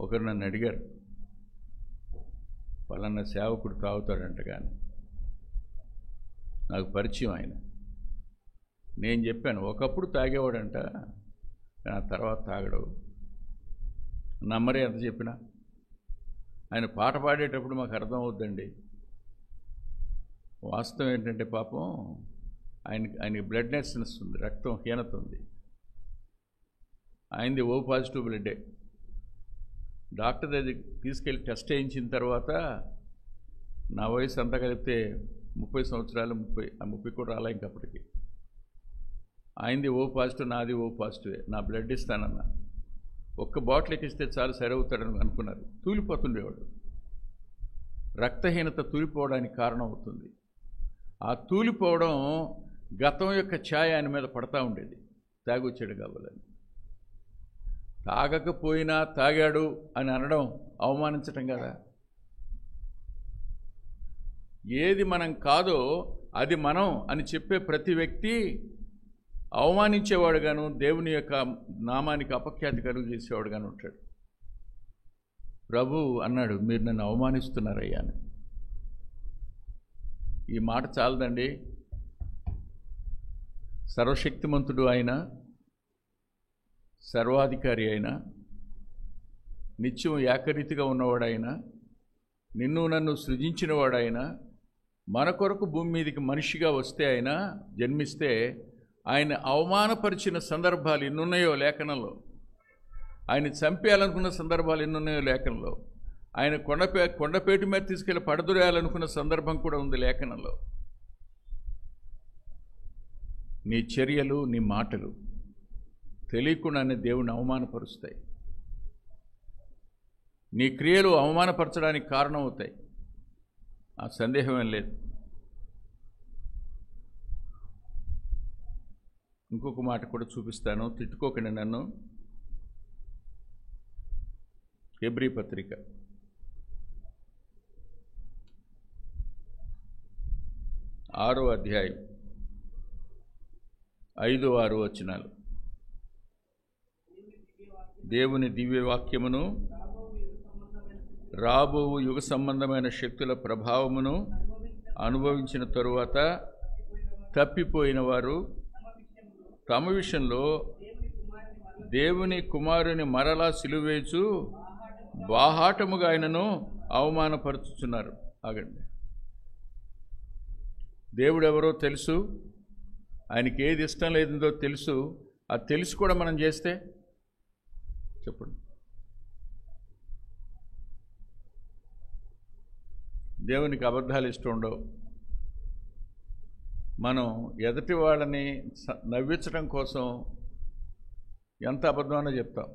ఒకరు నన్ను అడిగారు, పలానా సేవకుడు తాగుతాడంట. కానీ నాకు పరిచయం ఆయన. నేను చెప్పాను, ఒకప్పుడు తాగేవాడంట, కానీ ఆ తర్వాత తాగడు. నమ్మరే ఎంత చెప్పినా. ఆయన పాట పాడేటప్పుడు మాకు అర్థం అవుద్దండి. వాస్తవం ఏంటంటే పాపం ఆయనకి బ్లడ్నెస్ ఉంది, రక్తం హీనత ఉంది. ఆయనది O పాజిటివ్ బ్లడ్డే. డాక్టర్ దగ్గరికి తీసుకెళ్ళి టెస్ట్ చేయించిన తర్వాత నా వయసు అంతా కలిపితే 30 సంవత్సరాలు, 30 కూడా రాలే ఇంకప్పటికి. ఆయనది O పాజిటివ్, నాది O పాజిటివే. నా బ్లడ్ ఇస్తానన్నా. ఒక్క బాటిల్ ఎక్కిస్తే చాలు సరవుతాడని అనుకున్నారు. తూలిపోతుండేవాడు. రక్తహీనత తూలిపోవడానికి కారణం అవుతుంది. ఆ తూలిపోవడం గతం యొక్క ఛాయ ఆయన మీద పడతా ఉండేది. తాగొచ్చాడు కావాలని. తాగకపోయినా తాగాడు అని అనడం అవమానించటం కదా. ఏది మనం కాదో అది మనం అని చెప్పే ప్రతి వ్యక్తి అవమానించేవాడుగాను, దేవుని యొక్క నామానికి అపఖ్యాతి కలుగు చేసేవాడుగాను ఉంటాడు. ప్రభు అన్నాడు, మీరు నన్ను అవమానిస్తున్నారయ్యా అని. ఈ మాట చాలదండి. సర్వశక్తిమంతుడు ఆయన, సర్వాధికారి అయిన, నిత్యం ఏకరీతిగా ఉన్నవాడైనా, నిన్ను నన్ను సృజించినవాడైనా, మన కొరకు భూమి మీదకి మనిషిగా వస్తే ఆయన జన్మిస్తే ఆయన అవమానపరిచిన సందర్భాలు ఎన్నున్నాయో లేఖనంలో, ఆయన చంపేయాలనుకున్న సందర్భాలు ఎన్నున్నాయో లేఖనంలో, ఆయన కొండపేట మీద తీసుకెళ్ళి పడదురేయాలనుకున్న సందర్భం కూడా ఉంది లేఖనంలో. నీ చర్యలు, నీ మాటలు తెలియకుండానే దేవుని అవమానపరుస్తాయి. నీ క్రియలు అవమానపరచడానికి కారణం అవుతాయి. ఆ సందేహమేం లేదు. ఇంకొక మాట కూడా చూపిస్తాను, తిట్టుకోకండి నన్ను. హెబ్రీ పత్రిక 6వ అధ్యాయం 5-6 వచనాలు. దేవుని దివ్యవాక్యమును, రాబో యుగ సంబంధమైన శక్తుల ప్రభావమును అనుభవించిన తరువాత తప్పిపోయిన వారు తమ విషయంలో దేవుని కుమారుని మరలా సిలువేచు బాహాటముగా ఆయనను అవమానపరుచుచున్నారు. ఆగండి. దేవుడు ఎవరో తెలుసు, ఆయనకి ఏది ఇష్టం లేదో తెలుసు. అది తెలిసి కూడా మనం చేస్తే చెప్పండి. దేవునికి అబద్ధాలు ఇష్టం ఉండవు. మనం ఎదుటి వాళ్ళని నవ్వించడం కోసం ఎంత అబద్ధమని చెప్తాం.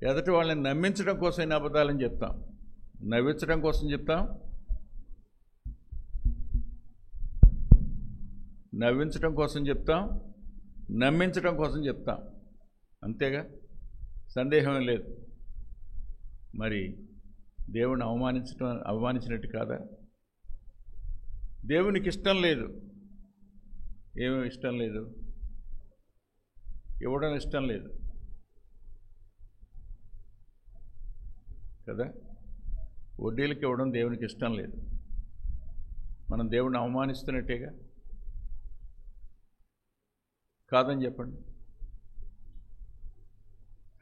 ఎదుటి వాళ్ళని నమ్మించడం కోసం ఎన్ని అబద్ధాలని చెప్తాం. నవ్వించడం కోసం చెప్తాం, నవ్వించడం కోసం చెప్తాం, నమ్మించడం కోసం చెప్తాం. అంతేగా, సందేహం లేదు. మరి దేవుని అవమానించినట్టు కాదా? దేవునికి ఇష్టం లేదు. ఏమేమి ఇష్టం లేదు? ఇవ్వడం ఇష్టం లేదు కదా. వడ్డీలకి ఇవ్వడం దేవునికి ఇష్టం లేదు. మనం దేవుని అవమానిస్తున్నట్టేగా. కాదని చెప్పండి.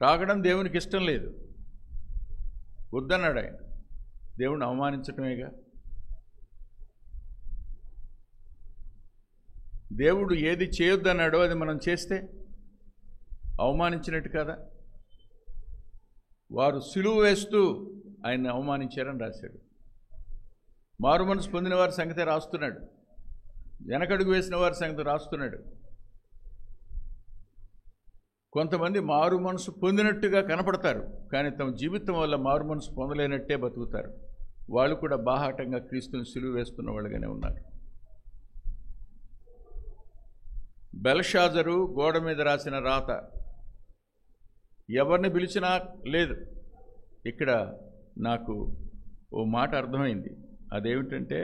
తాగడం దేవునికి ఇష్టం లేదు, వద్దన్నాడు ఆయన. దేవుని అవమానించటమేగా. దేవుడు ఏది చేయొద్దన్నాడో అది మనం చేస్తే అవమానించినట్టు కదా. వారు సిలువ వేస్తూ ఆయన్ని అవమానించారని రాశాడు. మారు మనసు పొందిన వారి సంగతి రాస్తున్నాడు, వెనకడుగు వేసిన వారి సంగతి రాస్తున్నాడు. కొంతమంది మారు మనసు పొందినట్టుగా కనపడతారు, కానీ తమ జీవితం వల్ల మారు మనసు పొందలేనట్టే బతుకుతారు. వాళ్ళు కూడా బాహాటంగా క్రీస్తుని సిలువ వేస్తున్న వాళ్ళుగానే ఉన్నారు. బెల్షాజరు గోడ మీద రాసిన రాత ఎవరిని పిలిచినా లేదు. ఇక్కడ నాకు ఓ మాట అర్థమైంది. అదేమిటంటే,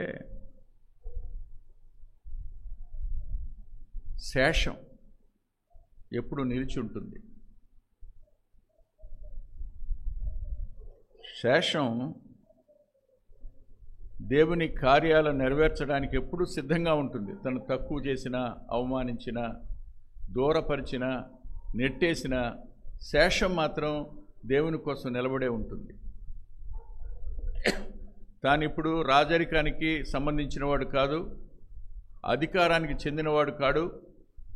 శేషం ఎప్పుడు నిలిచి ఉంటుంది. శేషం దేవుని కార్యాలను నెరవేర్చడానికి ఎప్పుడు సిద్ధంగా ఉంటుంది. తను తక్కువ చేసిన, అవమానించిన, దూరపరిచిన, నెట్టేసిన శేషం మాత్రం దేవుని కోసం నిలబడే ఉంటుంది. తాను ఇప్పుడు రాజరికానికి సంబంధించినవాడు కాదు, అధికారానికి చెందినవాడు కాడు,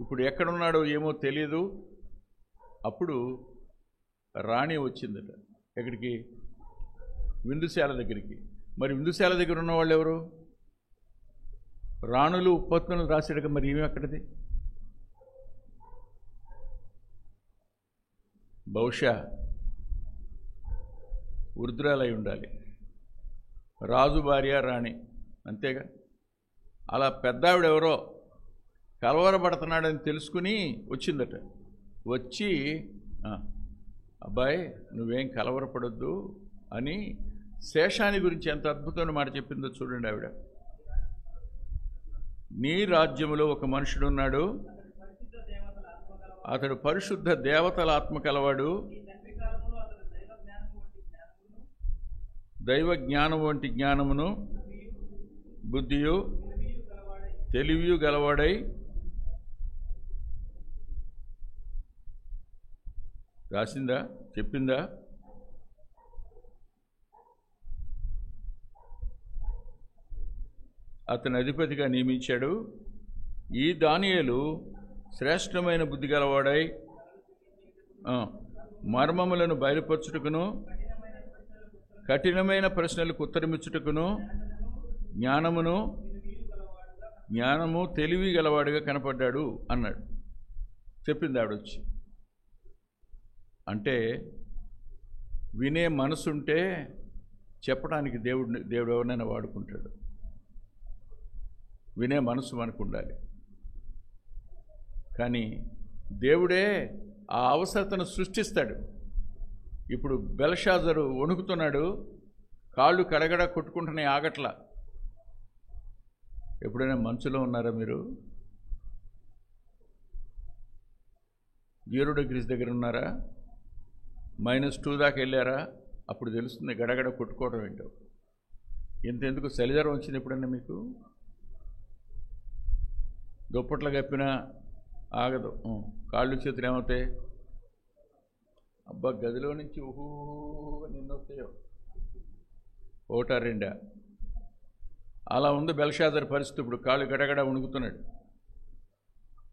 ఇప్పుడు ఎక్కడున్నాడో ఏమో తెలియదు. అప్పుడు రాణి వచ్చిందట ఎక్కడికి? విందుశాల దగ్గరికి. మరి విందుశాల దగ్గర ఉన్నవాళ్ళు ఎవరు? రాణులు ఉపపత్నులు రాశాడుగా, మరి ఏమి అక్కడిది? బహుశా వృద్ధురాలై ఉండాలి. రాజు భార్య రాణి, అంతేగా. అలా పెద్దావిడెవరో కలవరపడుతున్నాడని తెలుసుకుని వచ్చిందట. వచ్చి అబ్బాయి నువ్వేం కలవరపడొద్దు అని శేషాని గురించి ఎంత అద్భుతమైన మాట చెప్పిందో చూడండి ఆవిడ. నీ రాజ్యములో ఒక మనుషుడున్నాడు, అతడు పరిశుద్ధ దేవతల ఆత్మ కలవాడు, దైవ జ్ఞానం వంటి జ్ఞానమును బుద్ధియు తెలివియు గలవాడై. రాసిందా? చెప్పిందా? అతని అధిపతిగా నియమించాడు. ఈ దానియేలు శ్రేష్టమైన బుద్ధి గలవాడై మర్మములను బయలుపరచుటకును కఠినమైన ప్రశ్నలకు ఉత్తరమిచ్చుటకును జ్ఞానము తెలివి గలవాడుగా కనపడ్డాడు అన్నాడు. చెప్పింది ఆవిడొచ్చి. అంటే వినే మనసుంటే చెప్పడానికి దేవుడు ఎవరినైనా వాడుకుంటాడు. వినే మనసు మనకు ఉండాలి. కానీ దేవుడే ఆ అవసరతను సృష్టిస్తాడు. ఇప్పుడు బెల్షాజరు వణుకుతున్నాడు, కాళ్ళు కడగడ కొట్టుకుంటున్నాయి, ఆగట్లా. ఎప్పుడైనా మంచులో ఉన్నారా మీరు? 0 degrees దగ్గర ఉన్నారా? -2 దాకా వెళ్ళారా? అప్పుడు తెలుస్తుంది గడగడ కొట్టుకోవడం ఏంటో. ఎంతెందుకు చలిజ్వరం వచ్చింది ఎప్పుడన్నా మీకు? దుప్పట్లు కప్పినా ఆగదు, కాళ్ళు చేతులు ఏమవుతాయి? అబ్బా గదిలో నుంచి ఊహూ నిన్నొస్తాయో, 1 2. అలా ఉంది బెల్షాజర్ పరిస్థితి. ఇప్పుడు కాళ్ళు గడగడ వణుకుతున్నాడు,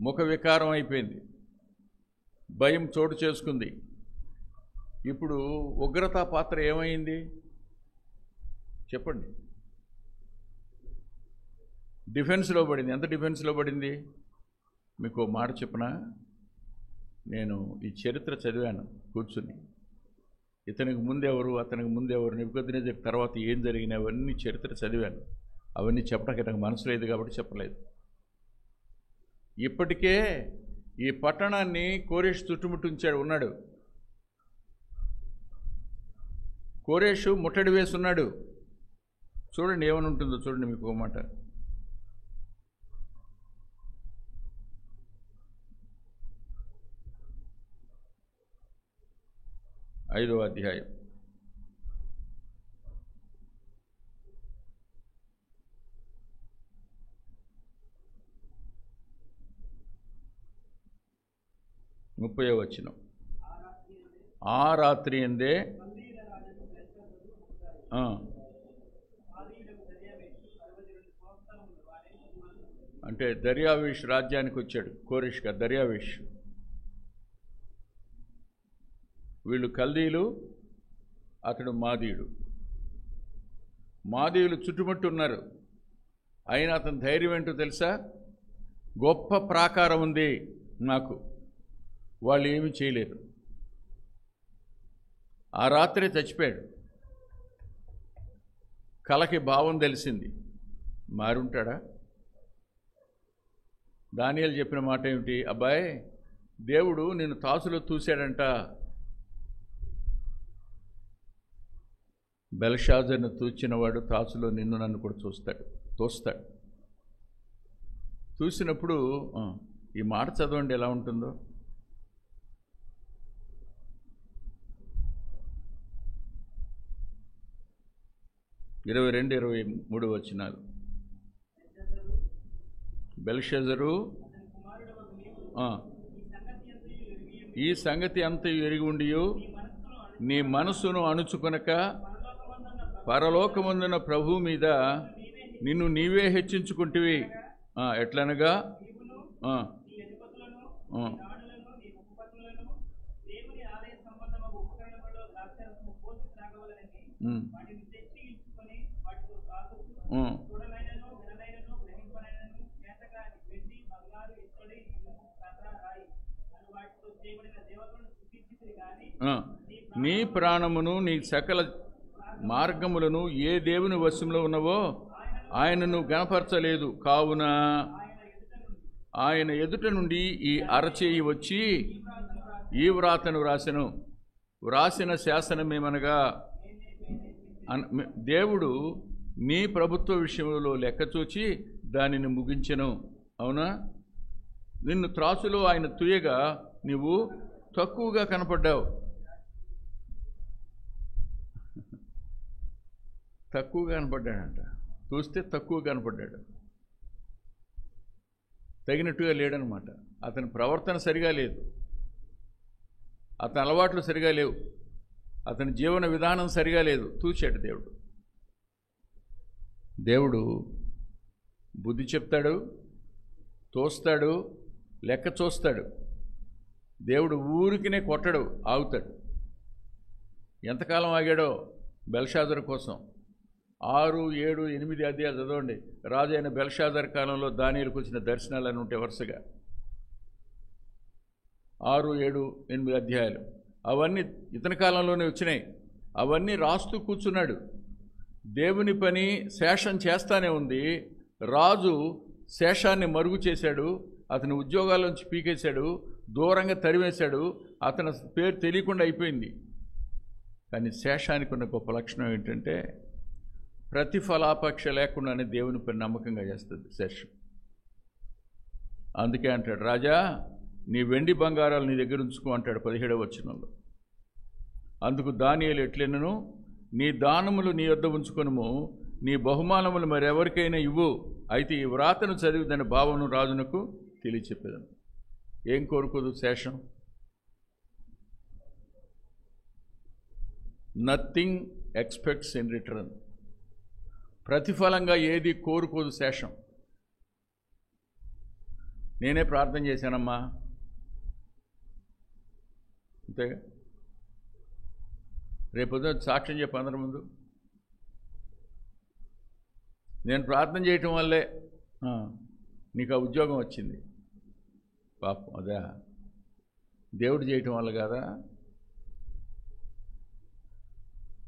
ముఖ వికారం అయిపోయింది, భయం చోటు చేసుకుంది. ఇప్పుడు ఉగ్రతా పాత్ర ఏమైంది చెప్పండి? డిఫెన్స్లో పడింది. ఎంత డిఫెన్స్లో పడింది? మీకు మాట చెప్పనా? నేను ఈ చరిత్ర చదివాను కూర్చుని. ఇతనికి ముందెవరు, అతనికి ముందెవరు, నెబుకద్నెజర్ తర్వాత ఏం జరిగినాయి అవన్నీ చరిత్ర చదివాను. అవన్నీ చెప్పడానికి నాకు మనసు లేదు కాబట్టి చెప్పలేదు. ఇప్పటికే ఈ పట్టణాన్ని కోరేషు చుట్టుముట్టించాడు ఉన్నాడు. కోరేషు ముట్టడి వేసి ఉన్నాడు. చూడండి ఏమని ఉంటుందో చూడండి. మీకు ఒక మాట, 5వ అధ్యాయం 30వ వచనం. ఆ రాత్రి ఎందే అంటే దర్యావేష్ రాజ్యానికి వచ్చాడు. కోరెష్గా దర్యావేష్. వీళ్ళు కల్దీలు, అతడు మాదీయుడు. మాదీయులు చుట్టుముట్టున్నారు. అయినా అతని ధైర్యం ఏంటో తెలుసా? గొప్ప ప్రాకారం ఉంది నాకు, వాళ్ళు ఏమీ చేయలేరు. ఆ రాత్రే చచ్చిపోయాడు. కలకి భావం తెలిసింది. మారుంటాడా? దానియేలు చెప్పిన మాట ఏమిటి? అబ్బాయి దేవుడు నిన్ను తాసులో తూశాడంట. బెల్షాజర్ను తూచినవాడు తాసులో నిన్ను నన్ను కూడా తోస్తాడు. చూసినప్పుడు ఈ మాట చదవండి ఎలా ఉంటుందో. ఇరవై 23 వచనాలు. బెల్షాజరు ఈ సంగతి అంత ఎరిగి ఉండియు నీ మనసును అణుచుకొనక పరలోకమందున ప్రభు మీద నిన్ను నీవే హెచ్చించుకుంటివి. ఎట్లనగా ఉమ్. ఉమ్. ఆ. నీ ప్రాణమును నీ సకల మార్గములను ఏ దేవుని వశంలో ఉన్నవో ఆయనను గణపరచలేదు, కావున ఆయన ఎదుట నుండి ఈ అరచేయి వచ్చి ఈ వ్రాతను వ్రాసిన శాసనమేమనగా దేవుడు నీ ప్రభుత్వ విషయంలో లెక్కచూచి దానిని ముగించెను. అవునా? నిన్ను త్రాసులో ఆయన తుయ్యగా నీవు తక్కువగా కనపడ్డావు. తక్కువగా కనపడ్డాడంట. చూస్తే తక్కువ కనపడ్డాడు, తగినట్టుగా లేడనమాట. అతని ప్రవర్తన సరిగా లేదు, అతని అలవాట్లు సరిగా లేవు, అతని జీవన విధానం సరిగా లేదు. చూశాడు దేవుడు. దేవుడు బుద్ధి చెప్తాడు, తోస్తాడు, లెక్క చూస్తాడు. దేవుడు ఊరికినే కొట్టడు, ఆగుతాడు. ఎంతకాలం ఆగాడో బెల్షాజరు కోసం. 6, 7, 8 అధ్యాయాలు చదవండి. రాజు అయిన బెల్షాజర్ కాలంలో దానియేలుకు వచ్చిన దర్శనాలని ఉంటే వరుసగా 6, 7, 8 అధ్యాయాలు అవన్నీ ఇతని కాలంలోనే వచ్చినాయి. అవన్నీ రాస్తూ కూర్చున్నాడు. దేవుని పని శేషం చేస్తానే ఉంది. రాజు శేషాన్ని మరుగు చేశాడు, అతని ఉద్యోగాల్లోంచి పీకేశాడు, దూరంగా తరివేశాడు, అతని పేరు తెలియకుండా అయిపోయింది. కానీ శేషానికి ఉన్న గొప్ప లక్షణం ఏంటంటే ప్రతిఫలాపేక్ష లేకుండానే దేవుని పని నమ్మకంగా చేస్తుంది శేషం. అందుకే అంటాడు, రాజా నీ వెండి బంగారాలు నీ దగ్గర ఉంచుకో అంటాడు 17వ వచనంలో. అందుకు దానియేలు ఎట్లెన్నను, నీ దానములు నీ యొద్ద ఉంచుకొనుము, నీ బహుమానములు మరెవరికైనా ఇవ్వు, అయితే ఈ వ్రాతను చదివి దాని భావను రాజునకు తెలియచెప్పేదను. ఏం కోరుకోదు శేషం? Nothing expects in return. ప్రతిఫలంగా ఏది కోరుకోదు శేషం. నేనే ప్రార్థన చేశానమ్మా, అంతేగా. రేపొద్దున సాక్ష్యం చెప్పు అందరి ముందు, నేను ప్రార్థన చేయటం వల్లే నీకు ఆ ఉద్యోగం వచ్చింది. పాపం అదే దేవుడు చేయటం వల్ల కాదా?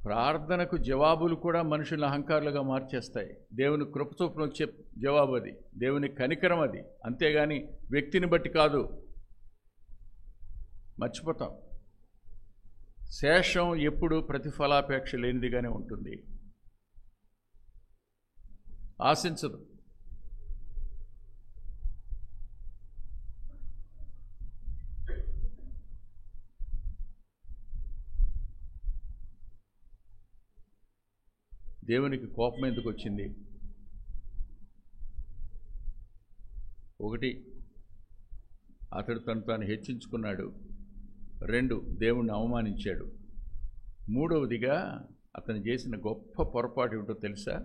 ప్రార్థనకు జవాబులు కూడా మనుషుల అహంకారులుగా మార్చేస్తాయి. దేవుని కృపచూపును వచ్చే జవాబు అది, దేవుని కనికరం అది, అంతేగాని వ్యక్తిని బట్టి కాదు. మర్చిపోతాం. శేషం ఎప్పుడు ప్రతిఫలాపేక్ష లేనిదిగానే ఉంటుంది, ఆశించదు. దేవునికి కోపం ఎందుకు వచ్చింది? 1, అతడు తను తాను హెచ్చించుకున్నాడు. 2, దేవుణ్ణి అవమానించాడు. 3వదిగా అతను చేసిన గొప్ప పొరపాటు ఏమిటో తెలుసా?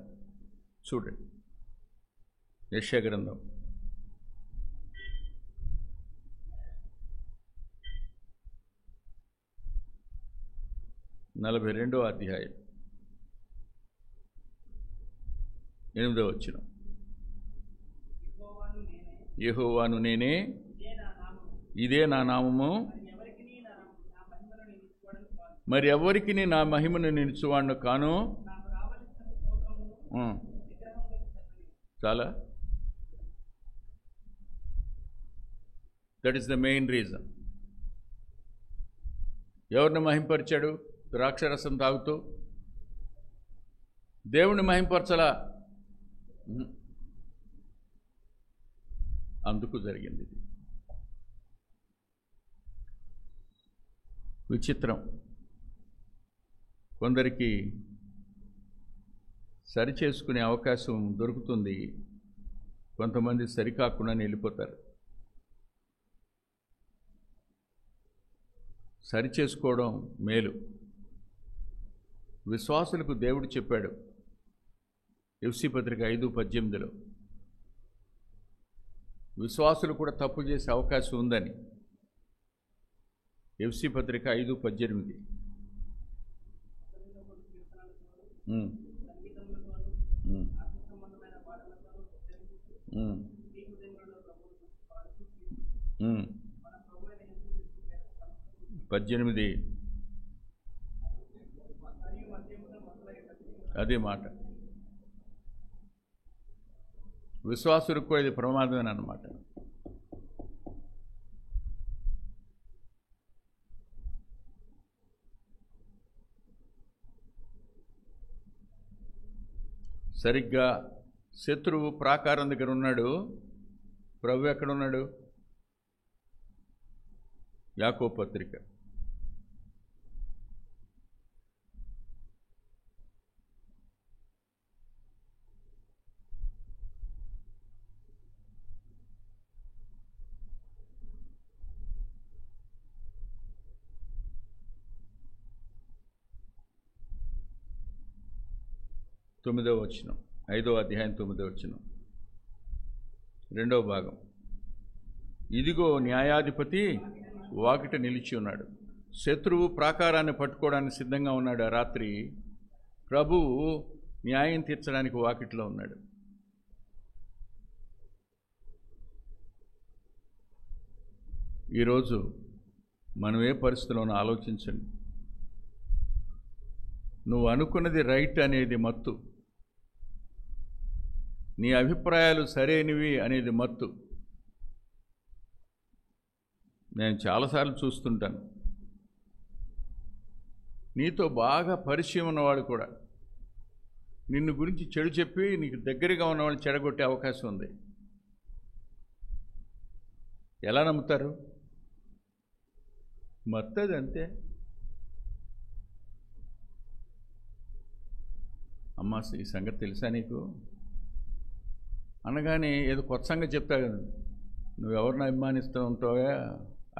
చూడండి, యెషయా గ్రంథం 42వ అధ్యాయం 8వ వచనం. యెహోవాను నేనే, ఇదే నా నామము, మరి ఎవరికి నా మహిమను నిలుచువాడును కాను. చాలా. That is the main reason. ఎవరిని మహింపరిచాడు? ద్రాక్షరసం తాగుతూ. దేవుణ్ణి మహింపరచలా. అందుకు జరిగింది ఇది. విచిత్రం. కొందరికి సరి చేసుకునే అవకాశం దొరుకుతుంది, కొంతమంది సరికాకుండా వెళ్ళిపోతారు. సరి చేసుకోవడం మేలు. విశ్వాసులకు దేవుడు చెప్పాడు ఎఫ్సీ పత్రిక 5:18 విశ్వాసులు కూడా తప్పు చేసే అవకాశం ఉందని. ఎఫ్సీ పత్రిక 5:18 ఉమ్, ఉమ్, ఉమ్, ఉమ్. 18 అదే మాట. విశ్వాసులకు కూడా ఇది ప్రమాదమే అన్నమాట. సరిగ్గా శత్రువు ప్రాకారం దగ్గర ఉన్నాడు. ప్రభు ఎక్కడున్నాడు? యాకోబు పత్రిక 9వ వచనం, 5వ అధ్యాయం 9వ వచనం, 2వ భాగం. ఇదిగో న్యాయాధిపతి వాకిట నిలిచి ఉన్నాడు. శత్రువు ప్రాకారాన్ని పట్టుకోవడానికి సిద్ధంగా ఉన్నాడు. ఆ రాత్రి ప్రభువు న్యాయం తీర్చడానికి వాకిట్లో ఉన్నాడు. ఈరోజు మనం ఏ పరిస్థితిలోనూ ఆలోచించండి. నువ్వు అనుకున్నది రైట్ అనేది మత్తు, నీ అభిప్రాయాలు సరైనవి అనేది మత్తు. నేను చాలాసార్లు చూస్తుంటాను, నీతో బాగా పరిచయం ఉన్నవాడు కూడా నిన్ను గురించి చెడు చెప్పి నీకు దగ్గరగా ఉన్నవాళ్ళు చెడగొట్టే అవకాశం ఉంది. ఎలా నమ్ముతారు? మత్తది అంతే. అమ్మా ఈ సంగతి తెలుసా నీకు అనగానే ఏదో కొత్త సంగతి చెప్తాడు. నువ్వెవరిని అభిమానిస్తూ ఉంటావా,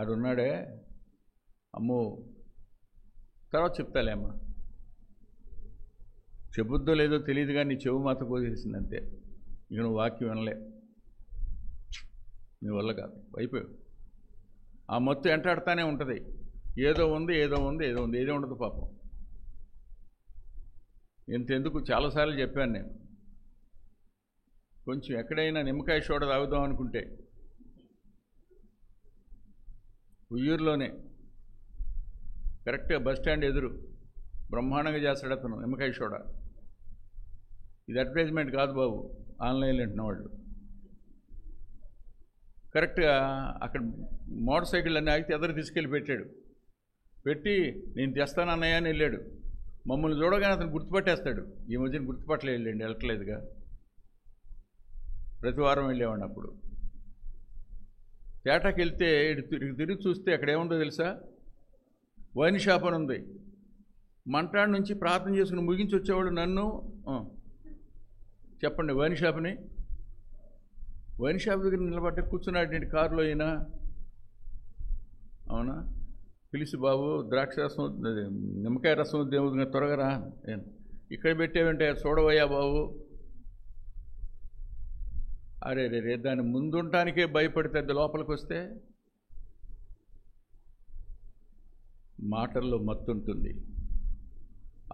అది ఉన్నాడే, అమ్మో తర్వాత చెప్తాలే అమ్మా, చెబుద్దో లేదో తెలియదు కానీ నీ చెవు మాత పోసేసింది అంతే. ఇక నువ్వు వాక్యం వినలే, నీ వల్ల కాదు, అయిపోయావు. ఆ మత్తు ఎంటాడుతూనే ఉంటుంది. ఏదో ఉంది ఏదో ఉంది ఏదో ఉంది, ఏదో ఉండదు పాపం. ఇంతెందుకు చాలాసార్లు చెప్పాను నేను, కొంచెం ఎక్కడైనా నిమ్మకాయ సోడ తాగుదాం అనుకుంటే ఉయ్యూరులోనే కరెక్ట్గా బస్ స్టాండ్ ఎదురు బ్రహ్మాండంగా చేస్తాడు అతను నిమ్మకాయ సోడా. ఇది అడ్వర్టైజ్మెంట్ కాదు బాబు, ఆన్లైన్లో వింటున్న వాళ్ళు. కరెక్ట్గా అక్కడ మోటార్ సైకిల్ అన్నీ ఆగితే ఎదురు తీసుకెళ్ళి పెట్టాడు. పెట్టి నేను తెస్తాను అన్నయ్య అని వెళ్ళాడు. మమ్మల్ని చూడగానే అతను గుర్తుపట్టేస్తాడు. ఈ మధ్యన గుర్తుపట్టలేదండి, వెళ్ళట్లేదుగా, ప్రతి వారం వెళ్ళేవాడిని. అప్పుడు తేటాకి వెళ్తే తిరిగి చూస్తే అక్కడ ఏముందో తెలుసా? వైన్ షాప్ అని ఉంది. మంటాడు నుంచి ప్రార్థన చేసుకుని ముగించి వచ్చేవాడు నన్ను, చెప్పండి వైన్ షాప్ని, వైన్ షాప్ దగ్గర నిలబట్టే కూర్చున్నాడు నేను కారులో. అయినా అవునా, పిలిచి బాబు ద్రాక్ష రసం నిమ్మకాయ రసం దేవుడు త్వరగా రా, ఇక్కడ పెట్టేవంటే చూడవయ్యా బాబు. అరే రే దాన్ని ముందుంటానికే భయపడితే అది లోపలికి వస్తే. మాటల్లో మత్తుంటుంది,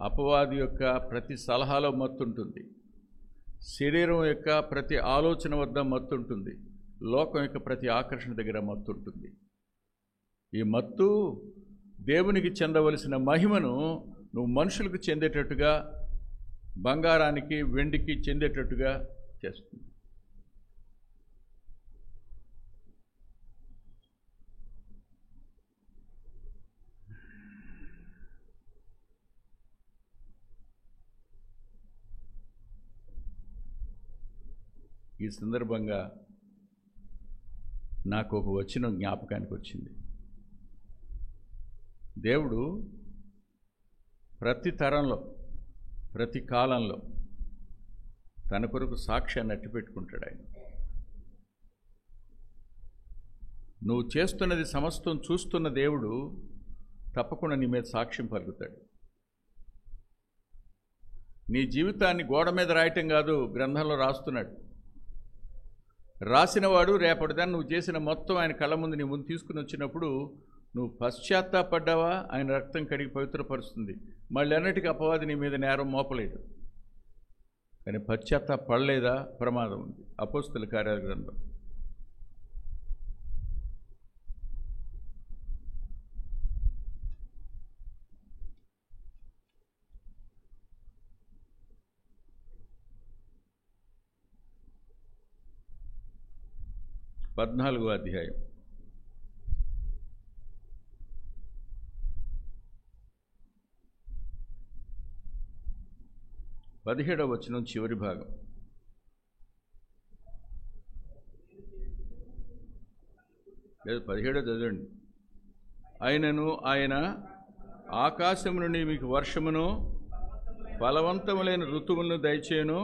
అపవాది యొక్క ప్రతి సలహాలో మత్తుంటుంది, శరీరం యొక్క ప్రతి ఆలోచన వద్ద మత్తుంటుంది, లోకం యొక్క ప్రతి ఆకర్షణ దగ్గర మత్తుంటుంది. ఈ మత్తు దేవునికి చెందవలసిన మహిమను నువ్వు మనుషులకు చెందేటట్టుగా, బంగారానికి వెండికి చెందేటట్టుగా చేస్తుంది. ఈ సందర్భంగా నాకు ఒక వచనం జ్ఞాపకానికి వచ్చింది. దేవుడు ప్రతి తరంలో ప్రతి కాలంలో తన కొరకు సాక్ష్యాన్ని అట్టిపెట్టుకుంటాడు. ఆయన నువ్వు చేస్తున్నది సమస్తం చూస్తున్న దేవుడు తప్పకుండా నీ మీద సాక్ష్యం పలుకుతాడు. నీ జీవితాన్ని గోడ మీద రాయటం కాదు, గ్రంథంలో రాస్తున్నాడు. రాసినవాడు రేపటిదాన్ని నువ్వు చేసిన మొత్తం ఆయన కళ్ళ ముందు నీ ముందు తీసుకుని వచ్చినప్పుడు నువ్వు పశ్చాత్తాపడ్డావా, ఆయన రక్తం కడిగి పవిత్రపరుస్తుంది. మళ్ళీ అన్నిటికీ అపవాది నీ మీద నేరం మోపలేడు. కానీ పశ్చాత్తాపడలేదా, ప్రమాదం ఉంది. అపోస్తుల కార్యాల గ్రంథం 14వ అధ్యాయం 17వ వచనం చివరి భాగం. లేదు, 17 చదవండి. ఆయనను ఆయన ఆకాశము నుండి మీకు వర్షమును ఫలవంతములైన ఋతువులను దయచేయును,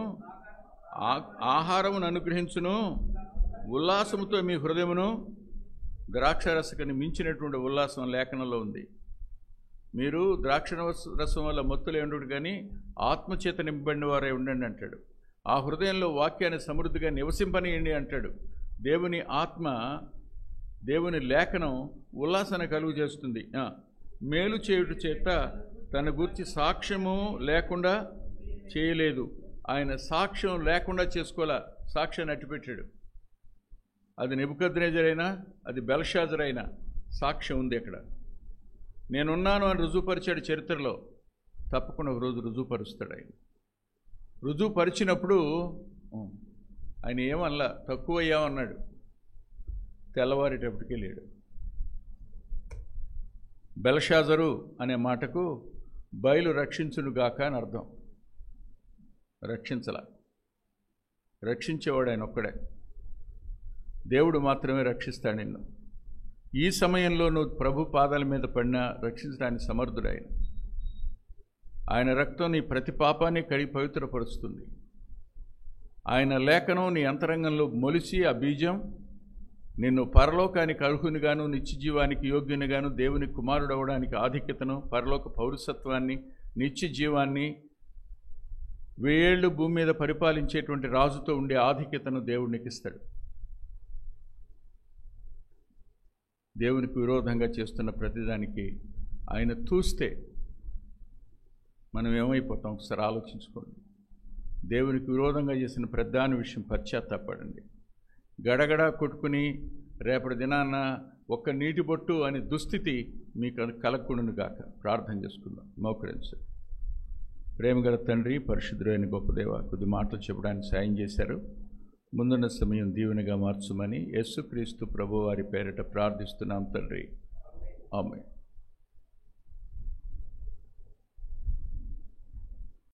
ఆహారమును అనుగ్రహించును, ఉల్లాసముతో మీ హృదయమును ద్రాక్షరసకని మించినటువంటి ఉల్లాసం లేఖనంలో ఉంది. మీరు ద్రాక్ష రసం వల్ల మత్తులేండు కానీ ఆత్మచేత నింపబడిన వారే ఉండండి అంటాడు. ఆ హృదయంలో వాక్యాన్ని సమృద్ధిగా నివసింపనీయండి అంటాడు. దేవుని ఆత్మ, దేవుని లేఖనం ఉల్లాసాన్ని కలుగు చేస్తుంది. మేలు చేయుట చేత తన గురించి సాక్ష్యము లేకుండా చేయలేదు. ఆయన సాక్ష్యం లేకుండా చేసుకోలే, సాక్ష్యాన్ని అట్టిపెట్టాడు. అది నెబుకద్నెజరైనా, అది బెల్షాజరైనా సాక్ష్యం ఉంది అక్కడ. నేనున్నాను అని రుజువుపరిచాడు చరిత్రలో. తప్పకుండా ఒక రోజు రుజువుపరుస్తాడు. ఆయన రుజువుపరిచినప్పుడు ఆయన ఏమల్లా తక్కువయ్యామన్నాడు. తెల్లవారేటప్పటికే లేడు. బెల్షాజరు అనే మాటకు బయలు రక్షించునుగాక అని అర్థం. రక్షించేవాడు ఆయన ఒక్కడే. దేవుడు మాత్రమే రక్షిస్తాడు నిన్ను. ఈ సమయంలో నువ్వు ప్రభు పాదాల మీద పడినా రక్షించడానికి సమర్థుడు ఆయన. ఆయన రక్తం నీ ప్రతి పాపాన్ని కడిగి పవిత్రపరుస్తుంది. ఆయన లేఖనం నీ అంతరంగంలో మొలిసి ఆ బీజం నిన్ను పరలోకానికి అర్హునిగాను, నిత్యజీవానికి యోగ్యునిగాను, దేవుని కుమారుడు అవ్వడానికి ఆధిక్యతను, పరలోక పౌరసత్వాన్ని, నిత్య జీవాన్ని, 1000 ఏళ్ళు భూమి మీద పరిపాలించేటువంటి రాజుతో ఉండే ఆధిక్యతను దేవుడు నీకు ఇస్తాడు. దేవునికి విరోధంగా చేస్తున్న ప్రతిదానికి ఆయన చూస్తే మనం ఏమైపోతాం ఒకసారి ఆలోచించుకోండి. దేవునికి విరోధంగా చేసిన ప్రధాన విషయం పశ్చాత్తాపడండి. గడగడ కొట్టుకుని రేపటి దినాన్న ఒక్క నీటి బొట్టు అనే దుస్థితి మీకు కలగకుండును గాక. ప్రార్థన చేసుకుందాం. మోకరించు. ప్రేమగల తండ్రి, పరిశుద్ధుడైన గొప్ప దేవ, కొద్ది మాటలు చెప్పడానికి సాయం చేశారు. ముందున్న సమయం దీవెనగా మార్చుమని యేసుక్రీస్తు ప్రభువారి పేరిట ప్రార్థిస్తున్నాం తండ్రి. ఆమేన్.